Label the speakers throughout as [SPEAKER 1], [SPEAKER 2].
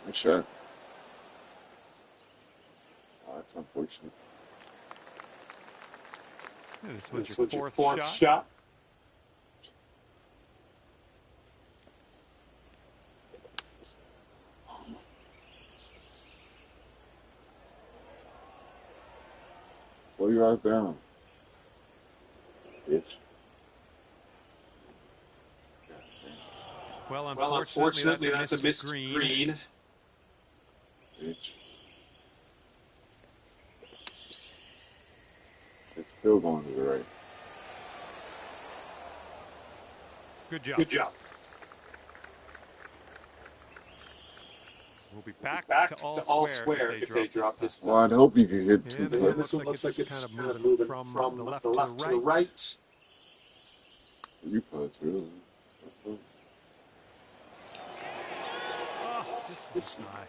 [SPEAKER 1] Good shot. Oh, that's unfortunate.
[SPEAKER 2] And this one's your fourth shot.
[SPEAKER 1] Slow your eyes down, bitch.
[SPEAKER 2] Well, unfortunately, that's a missed green.
[SPEAKER 1] Bitch. It's still going to the right.
[SPEAKER 2] Good job.
[SPEAKER 3] Good job.
[SPEAKER 2] We'll be back to
[SPEAKER 3] to
[SPEAKER 2] all square if they drop this.
[SPEAKER 1] Well, I'd hope you could hit two.
[SPEAKER 2] Yeah, this one looks like it's kind of moving from the left to the right.
[SPEAKER 1] You put really.
[SPEAKER 2] Oh, just high.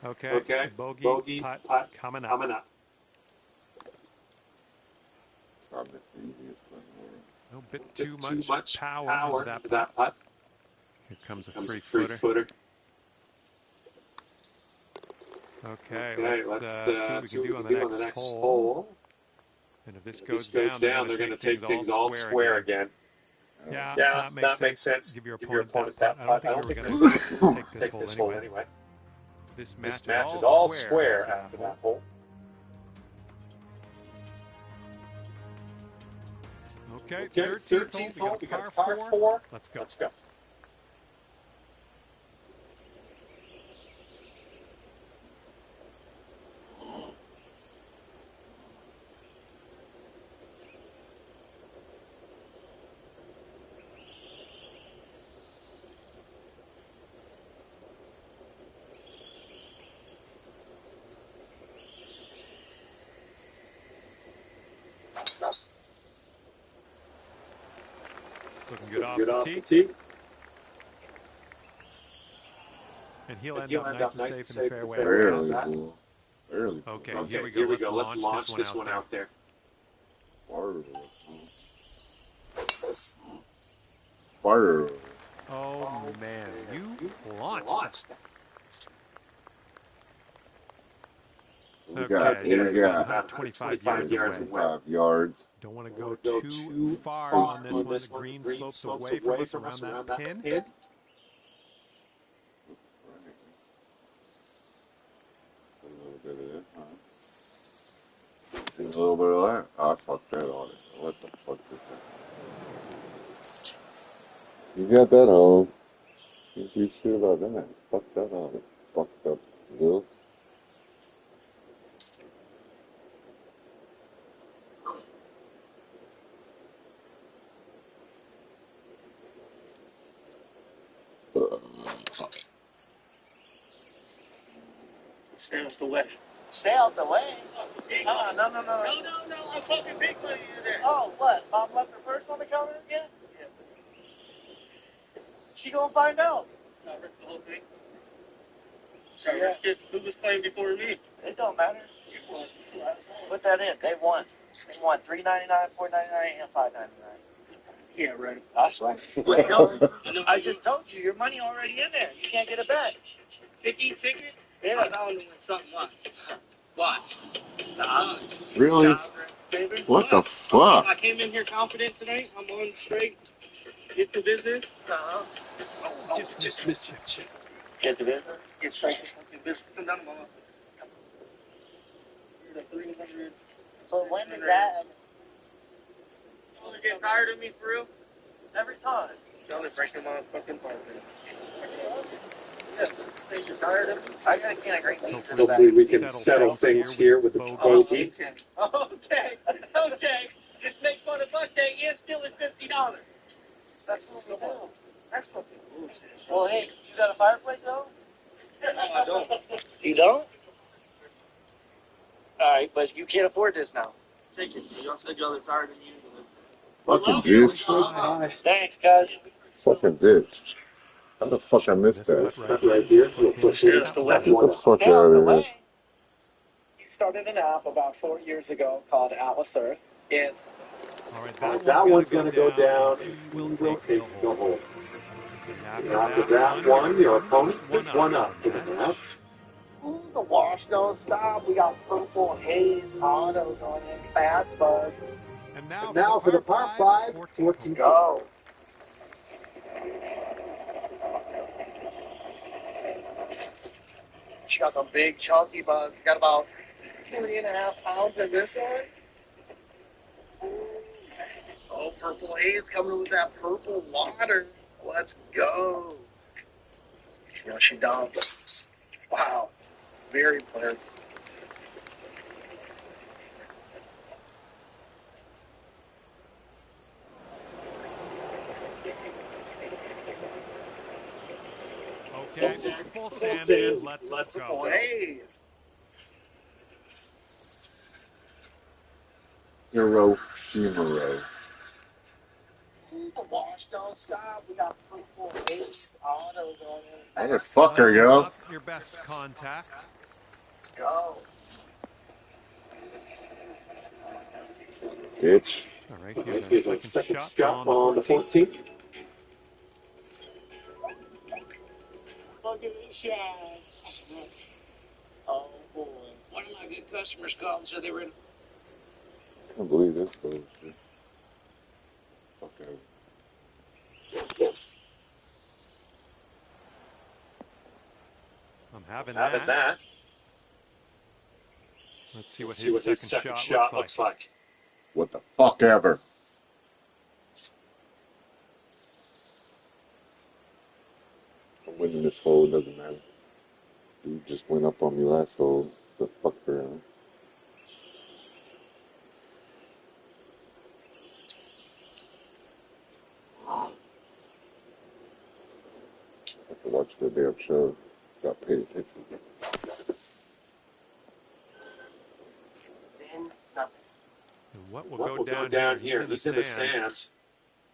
[SPEAKER 2] Okay. Bogey putt coming up.
[SPEAKER 1] Probably the easiest one.
[SPEAKER 2] A bit too much power into that putt. Here comes a free footer. Okay, let's see what we can do on the next hole. And if this goes down, they're going to take things all square again. Yeah, that makes sense.
[SPEAKER 3] Give your opponent that putt.
[SPEAKER 2] I don't think we were going to take this hole anyway. This match is all square after that hole. Okay, 13th hole. We got par 4. Let's go. Looking good off the tee. And he'll end up nice and safe in the fairway.
[SPEAKER 1] Barely.
[SPEAKER 2] Okay, here we go. Let's launch this one out there.
[SPEAKER 1] Fire.
[SPEAKER 2] Oh, man. You launched.
[SPEAKER 1] We got
[SPEAKER 2] 25 yards
[SPEAKER 1] away.
[SPEAKER 2] Don't want to go too far on this one. The green slopes away from us around that pin.
[SPEAKER 1] A little bit of that. Oh, I fucked that on it. What the fuck is that? You got that on. You sure about that? Fuck that on it. Fucked up, Bill.
[SPEAKER 3] Stay out the way.
[SPEAKER 4] Stay out the way?
[SPEAKER 3] No,
[SPEAKER 4] No,
[SPEAKER 3] I'm fucking big money in there.
[SPEAKER 4] Oh, what? Mom left her purse on the counter again?
[SPEAKER 3] Yeah.
[SPEAKER 4] She gonna find out.
[SPEAKER 3] No, that's the whole thing. Sorry, who was playing before me?
[SPEAKER 4] It don't matter.
[SPEAKER 3] You won.
[SPEAKER 4] Put that in. They won. They won $3.99, $4.99, and $5.99.
[SPEAKER 3] Yeah, right.
[SPEAKER 4] That's right. I just told you, your money already in there. You can't get it back.
[SPEAKER 3] 50 tickets?
[SPEAKER 4] Yeah.
[SPEAKER 3] I found them with something left. Watch.
[SPEAKER 1] Really? What the fuck?
[SPEAKER 3] I came in here confident tonight. I'm on straight. Get to business.
[SPEAKER 2] Just missed you.
[SPEAKER 4] Get to business?
[SPEAKER 3] Get straight to fucking business. Come down to my office. 300.
[SPEAKER 4] So when did that?
[SPEAKER 3] You get tired of me for real?
[SPEAKER 4] Every time.
[SPEAKER 3] Y'all are breaking my fucking heart.
[SPEAKER 4] Yeah. You're tired of me? I gotta get a great news in the back.
[SPEAKER 3] Hopefully we can settle things here with the bogey.
[SPEAKER 4] Okay. Just make fun of Buckday and steal his $50. That's what we do. That's what we do. Well, hey, you got a fireplace though?
[SPEAKER 3] No, I don't.
[SPEAKER 4] You don't? Alright, but you can't afford this now.
[SPEAKER 3] Take it. Y'all said y'all are tired of me.
[SPEAKER 1] Fucking bitch.
[SPEAKER 4] Thanks, guys.
[SPEAKER 1] Fucking bitch. How the fuck I missed that?
[SPEAKER 3] Right here. We'll push it.
[SPEAKER 1] Get the fuck out of here.
[SPEAKER 4] He started an app about 4 years ago called Atlas Earth. It's
[SPEAKER 2] All right,
[SPEAKER 3] that one's going to go down. We will take the hole.
[SPEAKER 2] And after that one, your opponent is one up in the match.
[SPEAKER 4] The wash don't stop. We got purple haze auto going in fast, buds.
[SPEAKER 2] And
[SPEAKER 3] And
[SPEAKER 2] now for the par 5, 14th
[SPEAKER 4] Let's
[SPEAKER 2] hole.
[SPEAKER 4] go. She got some big chunky buds. We got about 3.5 pounds in this one. Oh, purple haze coming with that purple water. Let's go. You know, she dumps. Wow. Very pleasant.
[SPEAKER 2] Okay, full sand. Let's
[SPEAKER 4] Purple
[SPEAKER 2] go.
[SPEAKER 4] haze.
[SPEAKER 1] Hiroshima.
[SPEAKER 4] The wash don't stop. We got purple haze auto going in.
[SPEAKER 1] Motherfucker, yo.
[SPEAKER 2] Not your best contact.
[SPEAKER 4] Let's go.
[SPEAKER 1] Bitch.
[SPEAKER 2] All right, here's our second shot on the 14th.
[SPEAKER 4] Look at this shot. Oh, boy. One of my good customers called and said they were in.
[SPEAKER 1] I can't believe this bullshit. Fuck out.
[SPEAKER 2] I'm having that. Let's see what his second shot looks like.
[SPEAKER 1] What the fuck ever. I'm winning this hole, doesn't matter. Dude just went up on me last hole. The fuck around. I have to watch the damn show. Got paid attention.
[SPEAKER 4] Then nothing.
[SPEAKER 2] And what will go down here? He's in the sands.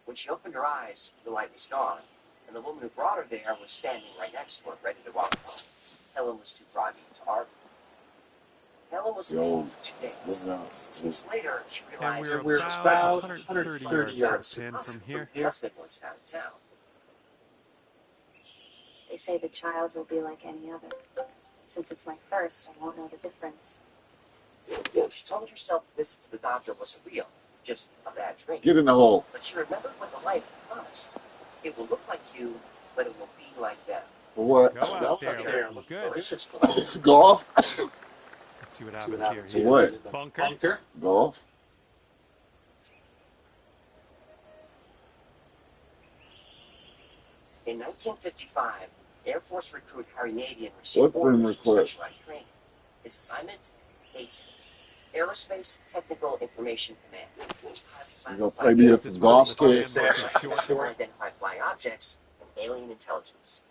[SPEAKER 4] When she opened her eyes, the light was gone, and the woman who brought her there was standing right next to her, ready to walk home. Helen was too groggy to argue. Helen was involved for 2 days. 6 weeks later, she realized
[SPEAKER 2] And we're about 130 yards from here.
[SPEAKER 4] her husband was out of town.
[SPEAKER 5] They say the child will be like any other. Since it's my first, I won't know the difference.
[SPEAKER 4] She told herself the visit to the doctor wasn't real, just a bad dream.
[SPEAKER 1] Get in the hole.
[SPEAKER 4] But she remembered what the light had promised. It will look like you, but it will be like them.
[SPEAKER 1] For what?
[SPEAKER 2] Go out there. Good.
[SPEAKER 1] Golf?
[SPEAKER 2] Let's see what happens here.
[SPEAKER 1] What?
[SPEAKER 2] Bunker.
[SPEAKER 1] Golf?
[SPEAKER 4] In 1955, Air Force recruit Harry Nadian received
[SPEAKER 1] What been
[SPEAKER 4] orders for
[SPEAKER 1] request?
[SPEAKER 4] specialized training. His assignment? 18. Aerospace Technical Information Command.
[SPEAKER 1] You gonna play me at some golf sticks?
[SPEAKER 4] Identify flying objects and alien intelligence.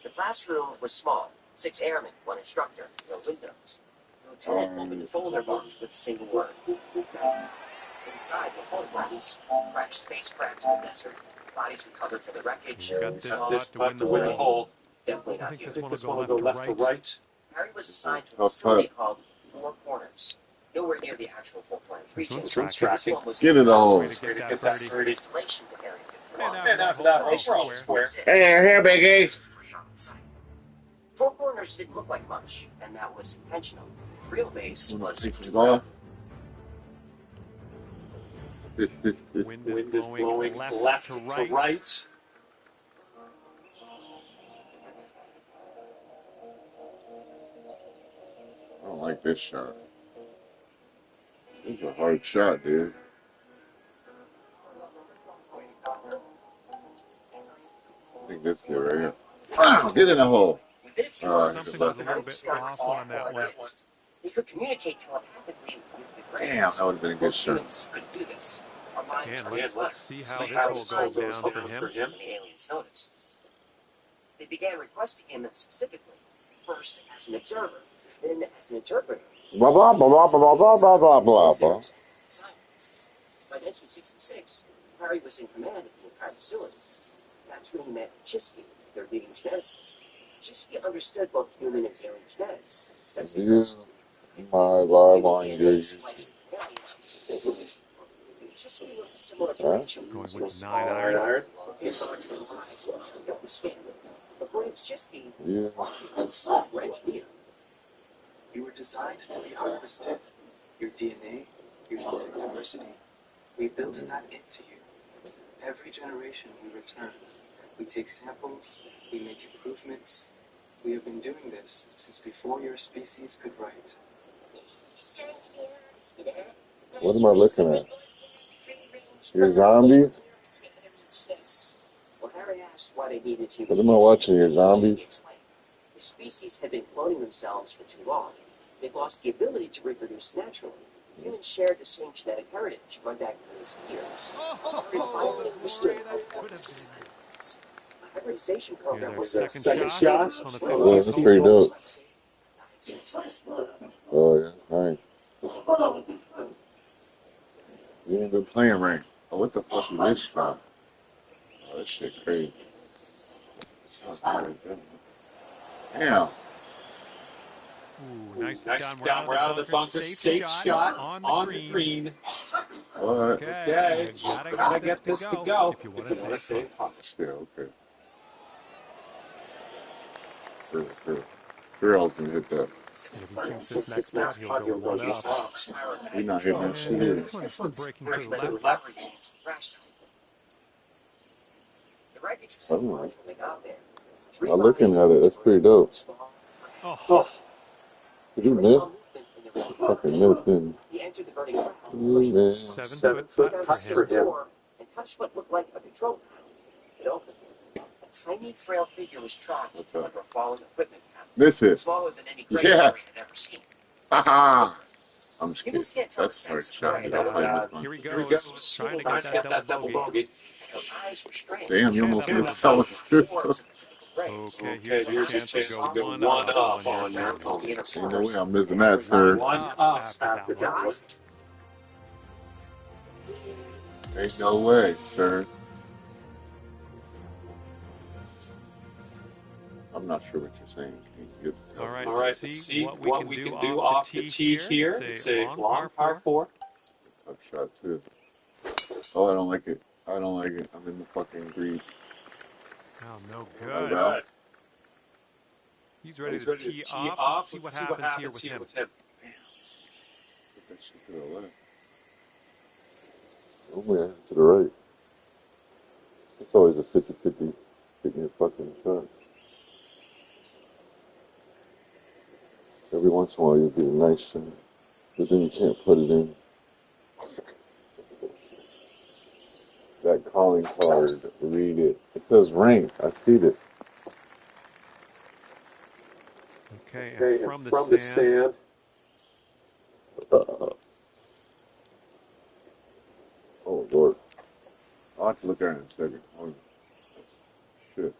[SPEAKER 4] The classroom was small. 6 airmen, 1 instructor, no windows. The lieutenant opened a folder marked with a single word. Inside were photographs. Crashed spacecraft in the desert. Bodies recovered from the wreckage.
[SPEAKER 2] You got this spot to win the hole.
[SPEAKER 4] Definitely
[SPEAKER 2] I
[SPEAKER 4] not
[SPEAKER 2] think
[SPEAKER 4] human.
[SPEAKER 2] this one will go left to right.
[SPEAKER 4] Harry was assigned to a facility called Four Corners. Nowhere near the actual Four Corners region.
[SPEAKER 2] This one's
[SPEAKER 4] This one was
[SPEAKER 1] Get in the hole.
[SPEAKER 2] Way to get that birdie.
[SPEAKER 4] installation to Area 51.
[SPEAKER 2] And after that hole, square.
[SPEAKER 1] Hey, here, biggie.
[SPEAKER 4] Four Corners didn't look like much, and that was intentional. The real base was
[SPEAKER 1] Take some golf.
[SPEAKER 2] Wind is blowing left to right.
[SPEAKER 1] I don't like this shot. This is a hard shot, dude. I think this here right here. Wow, get in the hole.
[SPEAKER 4] within a few
[SPEAKER 1] All right,
[SPEAKER 4] months.
[SPEAKER 2] Something was a little bit off on that one.
[SPEAKER 4] He could communicate telepathically with the brains.
[SPEAKER 1] Damn, that would have been a good shot.
[SPEAKER 4] Humans could do this. Our minds
[SPEAKER 2] And
[SPEAKER 4] are
[SPEAKER 2] let's see how this
[SPEAKER 4] signs
[SPEAKER 2] hole goes
[SPEAKER 4] were
[SPEAKER 2] down
[SPEAKER 4] open
[SPEAKER 2] for him.
[SPEAKER 4] when the aliens noticed. They began requesting him specifically, first as an observer, then as an interpreter.
[SPEAKER 1] Blah, blah, blah, blah, blah, blah, blah, blah, blah, blah.
[SPEAKER 4] Scientists. By 1966, Harry was in command of the entire facility. That's when he met Chisky, their leading geneticist. Chisky understood both human and alien genetics. That's because
[SPEAKER 1] My live on you.
[SPEAKER 4] Electricity works similar to
[SPEAKER 1] Huh?
[SPEAKER 4] radiation.
[SPEAKER 2] Going
[SPEAKER 4] So
[SPEAKER 2] with the
[SPEAKER 4] small
[SPEAKER 2] 9 iron.
[SPEAKER 4] it burns one's eyes and the skin. According to Chisky,
[SPEAKER 1] Yeah.
[SPEAKER 4] we're engineered.
[SPEAKER 6] You were designed to be harvested. Your DNA, your genetic diversity. We built that into you. Every generation we return. We take samples, we make improvements. We have been doing this since before your species could write.
[SPEAKER 1] What am I looking at? Your zombies?
[SPEAKER 4] Well, Harry asked why they needed human.
[SPEAKER 1] What am I watching? Your zombies?
[SPEAKER 4] The species had been cloning themselves for too long. They've lost the ability to reproduce naturally. Humans shared the same genetic heritage run back millions of years.
[SPEAKER 2] Oh,
[SPEAKER 4] Finally
[SPEAKER 2] boy,
[SPEAKER 4] understood how
[SPEAKER 2] that
[SPEAKER 4] to
[SPEAKER 2] could have been.
[SPEAKER 4] the hybridization program
[SPEAKER 2] Here's
[SPEAKER 4] was
[SPEAKER 2] our second shot on the
[SPEAKER 1] Yeah,
[SPEAKER 2] 15th
[SPEAKER 1] that's
[SPEAKER 2] hole.
[SPEAKER 1] pretty dope. Oh, yeah, nice. You ain't been playing right. Oh, what the fuck is this from? Oh, that shit crazy. Damn.
[SPEAKER 2] Ooh, nice down. We're out of the bunker. Safe shot on the green.
[SPEAKER 1] What?
[SPEAKER 2] Okay, you gotta get this to go if you want to save putt.
[SPEAKER 1] Yeah, okay. Girl can hit that.
[SPEAKER 2] And if he sinks this next putt, he'll go one up.
[SPEAKER 1] He's not hitting that
[SPEAKER 2] And
[SPEAKER 1] shit either.
[SPEAKER 2] this one's breaking to the left.
[SPEAKER 4] The wreckage was
[SPEAKER 1] Oh.
[SPEAKER 4] when they got there.
[SPEAKER 1] I'm looking at it. That's pretty dope.
[SPEAKER 2] Oh,
[SPEAKER 1] Did he miss? Fucking missed, didn't
[SPEAKER 4] He entered the burning ground.
[SPEAKER 1] he? Miss.
[SPEAKER 2] 7-foot putt for him.
[SPEAKER 4] And touched what looked like a control panel. It opened. A tiny, frail figure was trapped
[SPEAKER 1] Okay.
[SPEAKER 4] under a fallen equipment panel.
[SPEAKER 1] Miss it.
[SPEAKER 4] Smaller than any crate
[SPEAKER 1] Yes.
[SPEAKER 4] I've ever seen.
[SPEAKER 1] Haha. I'm just kidding.
[SPEAKER 4] Humans can't tell the
[SPEAKER 1] That's hard
[SPEAKER 4] sense of
[SPEAKER 1] shot.
[SPEAKER 2] And,
[SPEAKER 1] You gotta play this one.
[SPEAKER 2] here he goes, trying to get that double bogey.
[SPEAKER 4] Their eyes were strange.
[SPEAKER 1] Damn, you
[SPEAKER 2] Okay,
[SPEAKER 1] almost
[SPEAKER 2] that'll
[SPEAKER 1] missed
[SPEAKER 2] have
[SPEAKER 1] so
[SPEAKER 2] it.
[SPEAKER 1] much.
[SPEAKER 2] Okay, here's your chance to go one up on your opponent.
[SPEAKER 1] Ain't no way I'm missing that, sir.
[SPEAKER 2] One up after that one.
[SPEAKER 1] Ain't no way, sir. I'm not sure what you're saying. Can you get
[SPEAKER 2] All right, let's see what we can do off the tee here. It's a long par 4.
[SPEAKER 1] tough shot too? Oh, I don't like it. I don't like it. I'm in the fucking green.
[SPEAKER 2] Oh, no
[SPEAKER 1] All
[SPEAKER 2] good.
[SPEAKER 1] right.
[SPEAKER 2] He's ready to tee off. Let's see what happens here with him.
[SPEAKER 1] Put that shit to the left. Normally I hit to the right. It's always a 50-50 getting your fucking shot. Every once in a while you get a nice shot, but then you can't put it in. That calling card, read it. It says rank. I see it.
[SPEAKER 2] Okay, and from the sand.
[SPEAKER 1] Oh, Lord. I'll have to look at it in a second. Oh, shit.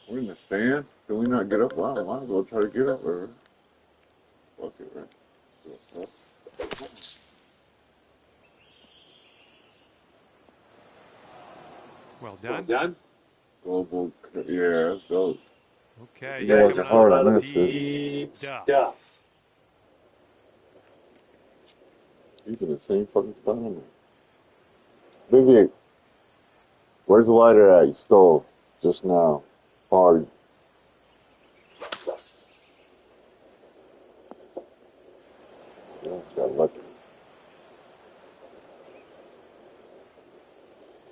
[SPEAKER 1] We're in the sand? Can we not get up? Wow, I might as well try to get up. Or... Fuck it, right?
[SPEAKER 2] Well done.
[SPEAKER 1] Global, yeah, that's dope.
[SPEAKER 2] Okay,
[SPEAKER 1] You know what's hard on this
[SPEAKER 2] deep stuff.
[SPEAKER 1] He's in the same fucking spot on there. Vivian, where's the lighter at? You stole just now. Hard. Yeah, got lucky.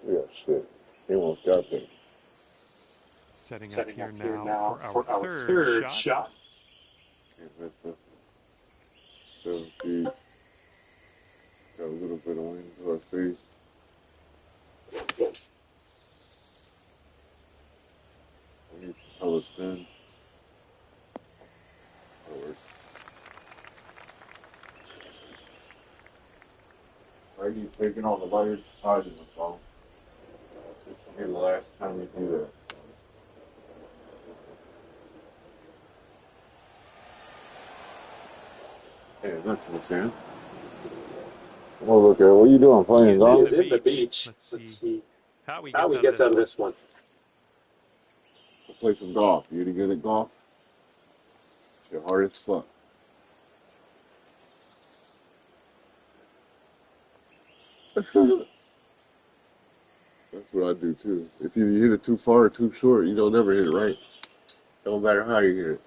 [SPEAKER 1] Yeah, shit. He almost got there.
[SPEAKER 2] Setting up here now for our third shot.
[SPEAKER 1] Can't miss this. 7 feet. Got a little bit of wind to our face. We need some hella spin. That works. Why are you taking all the lighters hiding the phone? This will be the last time you do that. Hey, that's in the sand. Well, look at what are you doing? Playing golf?
[SPEAKER 2] He's in the beach. Let's see how he gets out of this one.
[SPEAKER 1] We'll play some golf. You any good at golf? You're hard as fuck. That's what I do too. It's either you hit it too far or too short. You don't never hit it right. Don't matter how you hit it.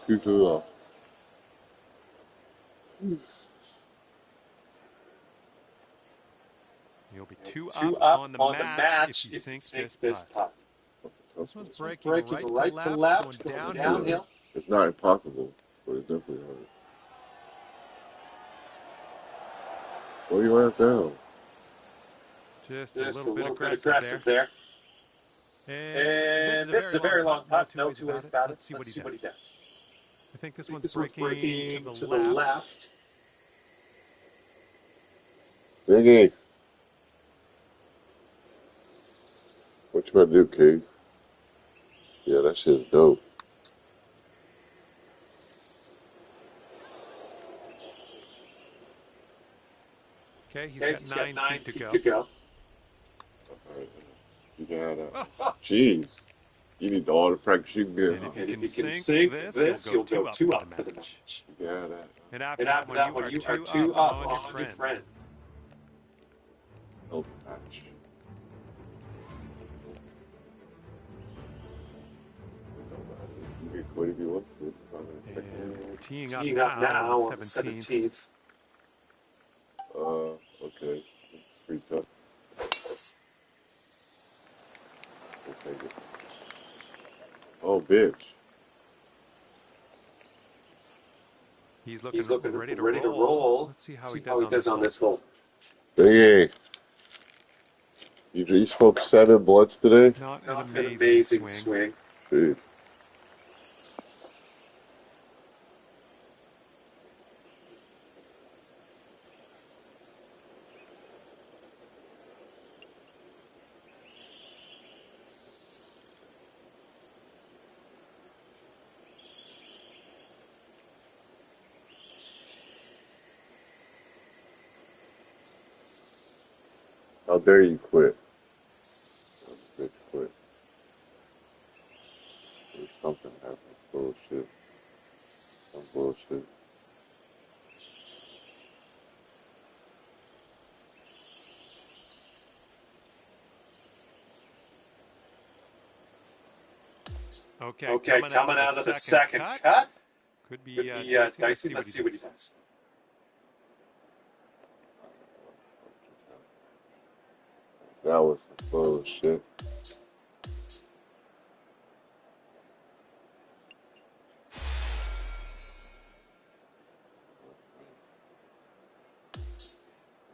[SPEAKER 1] See? Too low.
[SPEAKER 2] You'll be 2 up on the match if you sink this putt. This one's breaking right to left, going downhill.
[SPEAKER 1] It's not impossible, but it's definitely hard. What do you want down?
[SPEAKER 2] Just a little bit aggressive there. And this is a very long putt. No two ways about it. Let's see what he does. I think this one's breaking to the left.
[SPEAKER 1] Biggie. What you about to do, Kate? Yeah, that shit's dope.
[SPEAKER 2] Okay, he's got 9 feet to go.
[SPEAKER 1] Alright, you can have that. Jeez. You need all the practice you can get.
[SPEAKER 2] And if you can sink this, you'll go 2 up for the match.
[SPEAKER 1] You can have that.
[SPEAKER 2] And after that one, you are 2 up on your friend.
[SPEAKER 1] Help match. You can quit if you want to.
[SPEAKER 2] And teeing up now on the 17th.
[SPEAKER 1] Okay. It's pretty tough. We'll take it. Oh, bitch.
[SPEAKER 2] He's looking ready to roll. Let's see how he does on this hole.
[SPEAKER 1] Hey, you spoke 7 bloods today?
[SPEAKER 2] Not an amazing swing.
[SPEAKER 1] Dude. How dare you quit? Bitch quit. There's something happening. Bullshit. Some bullshit.
[SPEAKER 2] Okay, coming out of the second cut. Could be dicey. Let's see what he does.
[SPEAKER 1] That was some bullshit.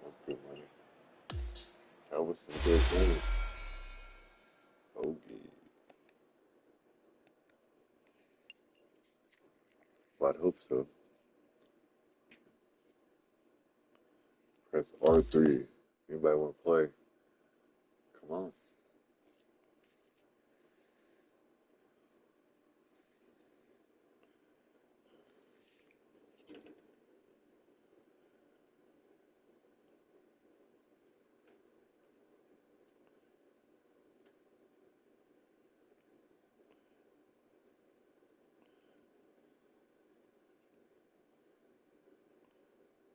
[SPEAKER 1] That's good money. That was some good money. Okay. Well, I'd hope so. Press R3. Anybody want to play? Come on.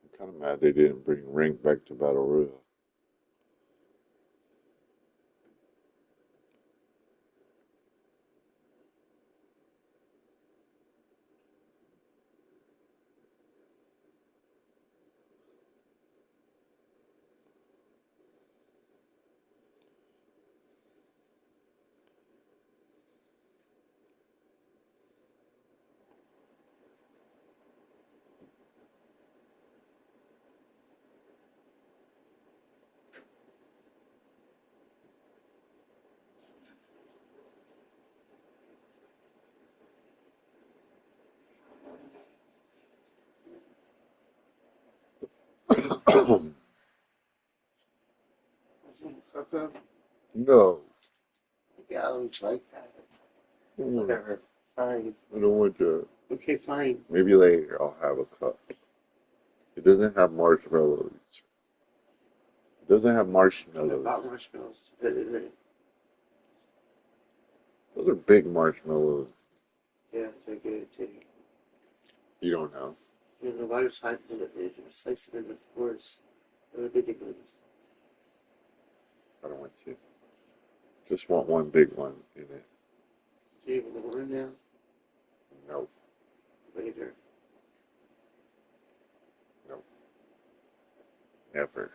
[SPEAKER 1] I'm kind of mad they didn't bring Ring back to Battle Royale. No.
[SPEAKER 7] Yeah, I always like that.
[SPEAKER 1] Mm,
[SPEAKER 7] Whatever. Fine.
[SPEAKER 1] I don't want to.
[SPEAKER 7] Okay, fine.
[SPEAKER 1] Maybe later I'll have a cup. It doesn't have marshmallows. It doesn't have
[SPEAKER 7] What
[SPEAKER 1] marshmallows.
[SPEAKER 7] about marshmallows?
[SPEAKER 1] Those are big marshmallows.
[SPEAKER 7] Yeah, they're good too.
[SPEAKER 1] You don't know.
[SPEAKER 7] You know, I was hiding it. They slice it into fours. Ridiculous.
[SPEAKER 1] I don't want you. Just want one big one in it.
[SPEAKER 7] Do you even want it now?
[SPEAKER 1] Nope.
[SPEAKER 7] Later.
[SPEAKER 1] Nope. Never.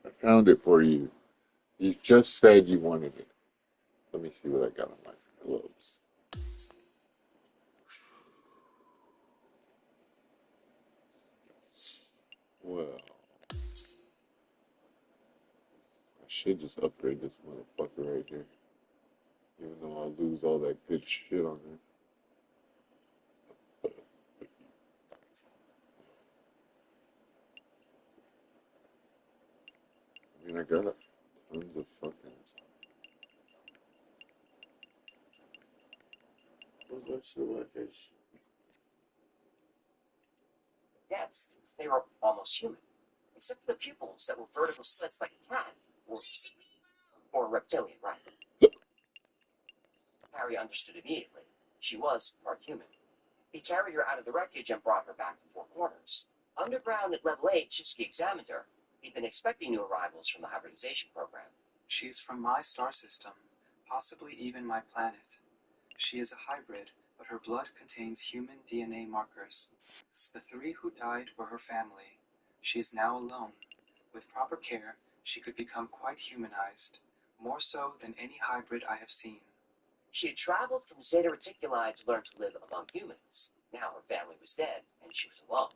[SPEAKER 1] I found it for you. You just said you wanted it. Let me see what I got on my gloves. Well, I should just upgrade this motherfucker right here. Even though I'll lose all that good shit on there. I mean, I got tons of fucking.
[SPEAKER 7] What's the workers?
[SPEAKER 4] Depth, they were almost human, except for the pupils that were vertical slits like a cat or a reptilian, right? Harry understood immediately. She was part human. He carried her out of the wreckage and brought her back to Four Corners. Underground at level 8, Chisky examined her. He'd been expecting new arrivals from the hybridization program.
[SPEAKER 6] She's from my star system, possibly even my planet. She is a hybrid, but her blood contains human DNA markers. The 3 who died were her family. She is now alone. With proper care, she could become quite humanized, more so than any hybrid I have seen.
[SPEAKER 4] She had traveled from Zeta Reticuli to learn to live among humans. Now her family was dead, and she was alone.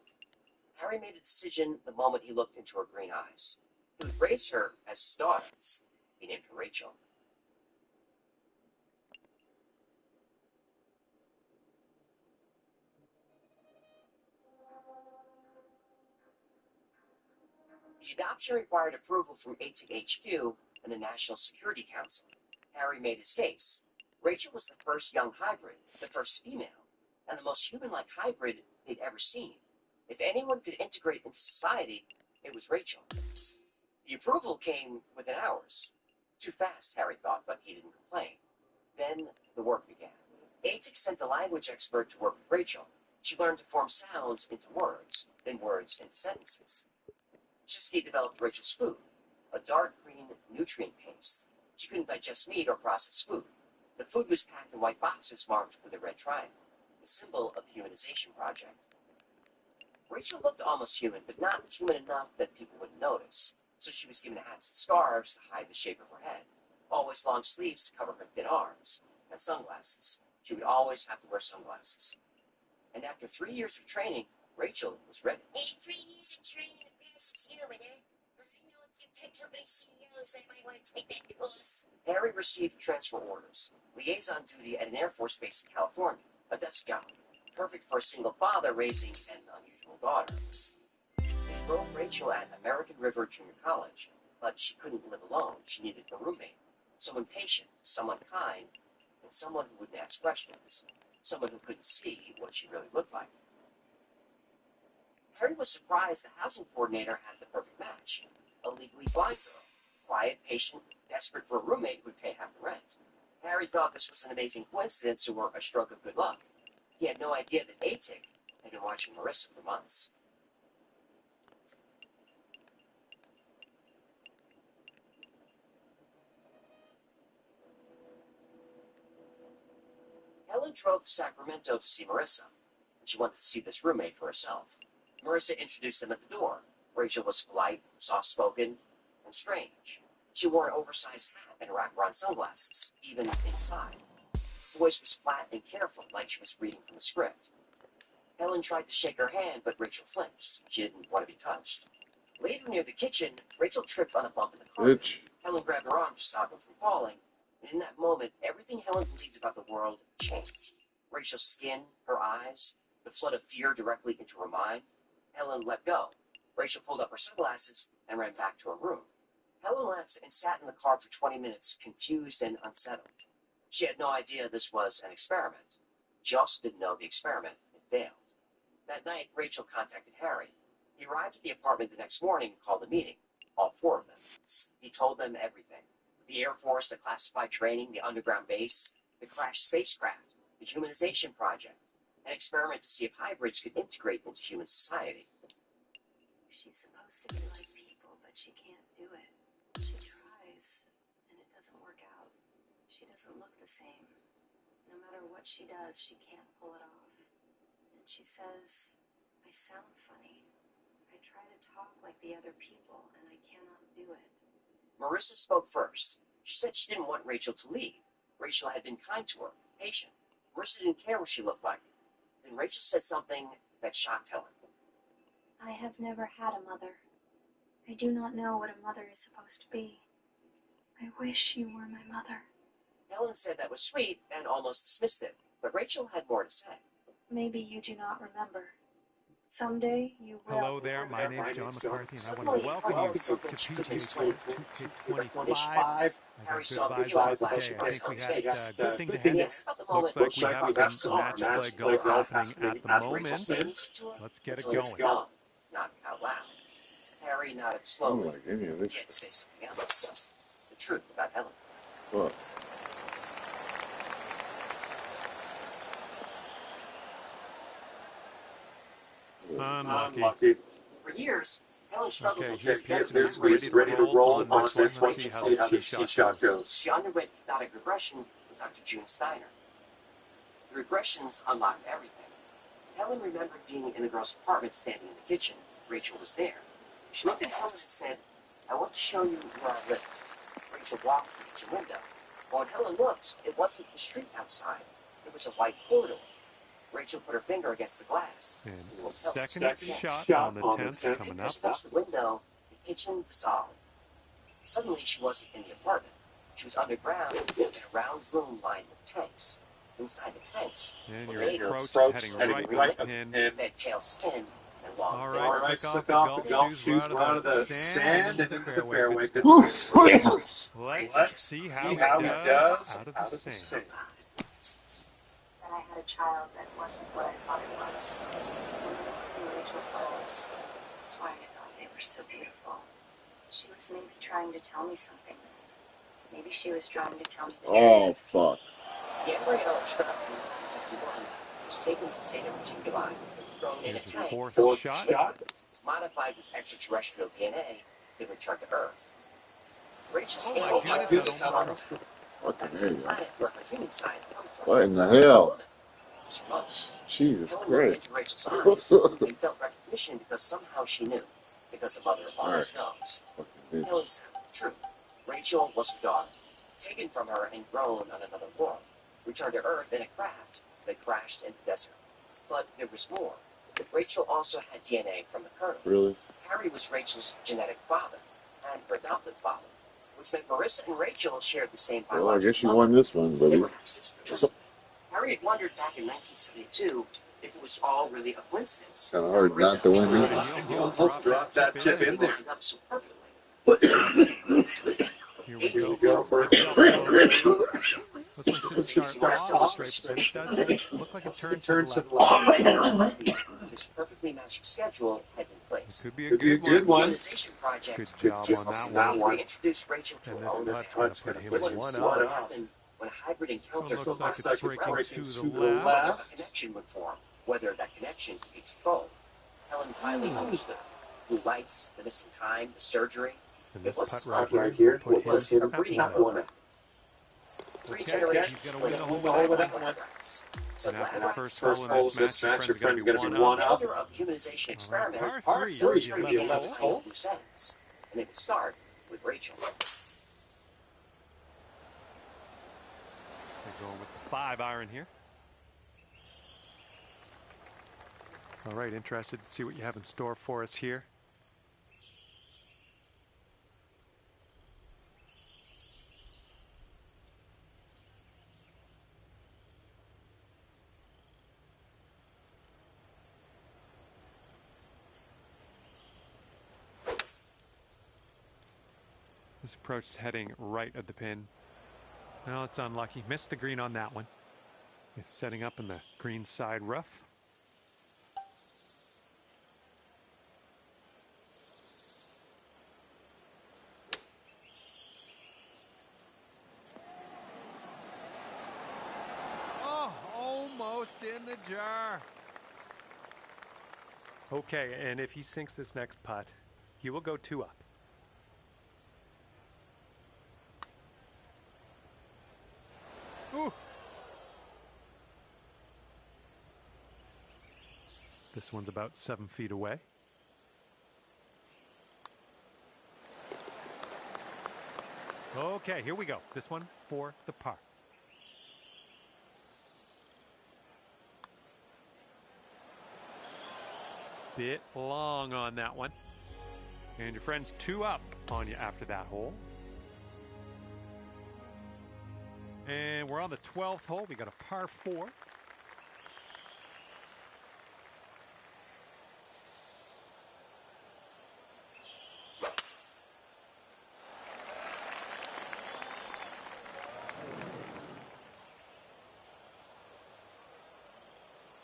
[SPEAKER 4] Harry made a decision the moment he looked into her green eyes. He would raise her as his daughter. He named her Rachel. The adoption required approval from ATIC HQ and the National Security Council. Harry made his case. Rachel was the first young hybrid, the first female, and the most human-like hybrid they'd ever seen. If anyone could integrate into society, it was Rachel. The approval came within hours. Too fast, Harry thought, but he didn't complain. Then the work began. ATIC sent a language expert to work with Rachel. She learned to form sounds into words, then words into sentences. Chisky developed Rachel's food, a dark green nutrient paste. She couldn't digest meat or processed food. The food was packed in white boxes marked with a red triangle, the symbol of the humanization project. Rachel looked almost human, but not human enough that people would notice, so she was given hats and scarves to hide the shape of her head, always long sleeves to cover her thin arms, and sunglasses. She would always have to wear sunglasses. And after 3 years of training, Rachel was ready.
[SPEAKER 8] And 3 years of training to pass as human, eh? I know a few tech company CEOs that might want to take that course.
[SPEAKER 4] Harry received transfer orders, liaison duty at an Air Force base in California, a desk job, perfect for a single father raising an unusual daughter. They enrolled Rachel at American River Junior College, but she couldn't live alone. She needed a roommate, someone patient, someone kind, and someone who wouldn't ask questions, someone who couldn't see what she really looked like. Harry was surprised the housing coordinator had the perfect match. A legally blind girl, quiet, patient, desperate for a roommate who would pay half the rent. Harry thought this was an amazing coincidence or a stroke of good luck. He had no idea that ATIC had been watching Marissa for months. Helen drove to Sacramento to see Marissa, and she wanted to see this roommate for herself. Marissa introduced them at the door. Rachel was polite, soft-spoken, and strange. She wore an oversized hat and wraparound sunglasses, even inside. Her voice was flat and careful, like she was reading from a script. Helen tried to shake her hand, but Rachel flinched. She didn't want to be touched. Later, near the kitchen, Rachel tripped on a bump in the carpet.
[SPEAKER 1] Bitch.
[SPEAKER 4] Helen grabbed her arm to stop her from falling, and in that moment, everything Helen believed about the world changed. Rachel's skin, her eyes, the flood of fear directly into her mind. Helen let go. Rachel pulled up her sunglasses and ran back to her room. Helen left and sat in the car for 20 minutes, confused and unsettled. She had no idea this was an experiment. She also didn't know the experiment had failed. That night, Rachel contacted Harry. He arrived at the apartment the next morning and called a meeting. all 4 of them. He told them everything. The Air Force, the classified training, the underground base, the crashed spacecraft, the humanization project, an experiment to see if hybrids could integrate into human society.
[SPEAKER 5] She's supposed to be like people, but she can't do it. She tries, and it doesn't work out. She doesn't look the same. No matter what she does, she can't pull it off. And she says, I sound funny. I try to talk like the other people, and I cannot do it.
[SPEAKER 4] Marissa spoke first. She said she didn't want Rachel to leave. Rachel had been kind to her, patient. Marissa didn't care what she looked like. Then Rachel said something that shocked Helen.
[SPEAKER 5] I have never had a mother. I do not know what a mother is supposed to be. I wish you were my mother.
[SPEAKER 4] Helen said that was sweet and almost dismissed it, but Rachel had more to say.
[SPEAKER 5] Maybe you do not remember. Someday you will.
[SPEAKER 2] Hello there, my name's John McCarthy, and I want to welcome you to PGA Tour 2K25. I got good vibes today. I think we had good things ahead. Looks like we have some match play golf happening at the moment. Let's get it going.
[SPEAKER 4] Not out loud. Harry nodded slowly.
[SPEAKER 1] Like any of this
[SPEAKER 4] He had to say something else. The truth about Helen.
[SPEAKER 1] fuck.
[SPEAKER 2] Unlucky.
[SPEAKER 4] For years, Helen struggled
[SPEAKER 2] Okay,
[SPEAKER 4] with
[SPEAKER 2] here
[SPEAKER 4] this.
[SPEAKER 2] appears to be ready to roll on this one. Let's see how this tee shot goes.
[SPEAKER 4] She underwent hypnotic regression with Dr. June Steiner. The regressions unlocked everything. Helen remembered being in the girl's apartment standing in the kitchen. Rachel was there. She looked at Helen and said, I want to show you where I live. Rachel walked to the kitchen window. But when Helen looked, it wasn't the street outside. It was a white corridor. Rachel put her finger against the glass.
[SPEAKER 2] And second shot on the 10th coming up.
[SPEAKER 4] Close the window, the kitchen dissolved. Suddenly, she wasn't in the apartment. She was underground in a round room lined with tanks. Inside the tanks,
[SPEAKER 2] And
[SPEAKER 4] were
[SPEAKER 2] your
[SPEAKER 4] natives
[SPEAKER 2] approach is heading right at the pin.
[SPEAKER 4] who had pale skin and long
[SPEAKER 2] All
[SPEAKER 4] hair.
[SPEAKER 2] right, flick off the golf shoes, right out of the sand, and into the fairway. Good Let's see how he does out of the sand.
[SPEAKER 5] That I had a child that wasn't what I thought it was. When I looked in Rachel's eyes, that's why I thought they were so beautiful. She was maybe trying to tell me something. Maybe she was trying to tell me the
[SPEAKER 1] Oh,
[SPEAKER 5] truth.
[SPEAKER 1] fuck.
[SPEAKER 4] The embryo trap in 1951 was taken to St. Reticuli, grown in a
[SPEAKER 2] Here's your
[SPEAKER 4] tank,
[SPEAKER 2] fourth shot.
[SPEAKER 4] modified with extraterrestrial DNA, then returned to Earth. Rachel's
[SPEAKER 2] Oh my
[SPEAKER 4] alien
[SPEAKER 2] goodness,
[SPEAKER 4] DNA
[SPEAKER 2] that almost
[SPEAKER 1] Fucking
[SPEAKER 4] that was the
[SPEAKER 1] hell.
[SPEAKER 4] planet where her human side comes from.
[SPEAKER 1] What in the hell?
[SPEAKER 4] Was remote.
[SPEAKER 1] Jesus
[SPEAKER 4] Helen looked
[SPEAKER 1] Christ.
[SPEAKER 4] into Rachel's eyes and felt recognition because somehow she knew, because of Mother Apollo's nose.
[SPEAKER 1] Fucking bitch.
[SPEAKER 4] Helen said the truth. Rachel was her daughter, taken from her and grown on another world, returned to Earth in a craft that crashed in the desert. But there was more. Rachel also had DNA from the Colonel.
[SPEAKER 1] Really?
[SPEAKER 4] Harry was Rachel's genetic father and her adopted father, which meant Marissa and Rachel shared the same
[SPEAKER 1] Well, I
[SPEAKER 4] biological
[SPEAKER 1] guess you
[SPEAKER 4] mother.
[SPEAKER 1] won this one,
[SPEAKER 4] They
[SPEAKER 1] buddy.
[SPEAKER 4] were half-sisters. Harry had wondered back in 1972 if it was all really a coincidence.
[SPEAKER 1] Kind of hard not to win
[SPEAKER 2] Right,
[SPEAKER 1] this.
[SPEAKER 2] you almost dropped that chip in there.
[SPEAKER 4] Lined up so perfectly.
[SPEAKER 2] Here we go for a jump. This one should start off straight, but then it does look like it turns to the left.
[SPEAKER 4] This perfectly matched schedule had been placed.
[SPEAKER 2] Could be a good one.
[SPEAKER 4] Organization project
[SPEAKER 2] Good job on that one.
[SPEAKER 4] We introduced Rachel to
[SPEAKER 2] And
[SPEAKER 4] her own
[SPEAKER 2] this putt's going to put him
[SPEAKER 4] what
[SPEAKER 2] one up.
[SPEAKER 4] happened when a hybrid
[SPEAKER 2] So it
[SPEAKER 4] encounters
[SPEAKER 2] looks like it's breaking to the
[SPEAKER 4] whether
[SPEAKER 2] left.
[SPEAKER 4] a connection would form, whether that connection could be controlled. Helen finally understood. Blue lights, the missing time, the surgery.
[SPEAKER 2] And
[SPEAKER 4] It
[SPEAKER 2] this
[SPEAKER 4] was
[SPEAKER 2] putt right here will
[SPEAKER 4] it
[SPEAKER 2] put
[SPEAKER 4] was
[SPEAKER 2] him
[SPEAKER 4] a
[SPEAKER 2] at
[SPEAKER 4] breeding
[SPEAKER 2] one up.
[SPEAKER 4] element. Three
[SPEAKER 2] Okay,
[SPEAKER 4] generations
[SPEAKER 2] he's going to win the hole with that one.
[SPEAKER 4] So
[SPEAKER 2] And after the
[SPEAKER 4] Ladderites,
[SPEAKER 2] first hole in this match, your friend's going to be one up.
[SPEAKER 4] failure of humanization experiments,
[SPEAKER 2] Par three,
[SPEAKER 4] turned
[SPEAKER 2] the
[SPEAKER 4] into
[SPEAKER 2] 11th hole.
[SPEAKER 4] loose ends. And they would start with Rachel.
[SPEAKER 2] We're going with the 5-iron here. All right, interested to see what you have in store for us here. This approach is heading right at the pin. Well, it's unlucky. Missed the green on that one. It's setting up in the green side rough. almost in the jar. Okay, and if he sinks this next putt, he will go 2 up. Ooh. This one's about 7 feet away. Okay, here we go. This one for the par. Bit long on that one. And your friend's 2 up on you after that hole. And we're on the 12th hole. We got a par 4. All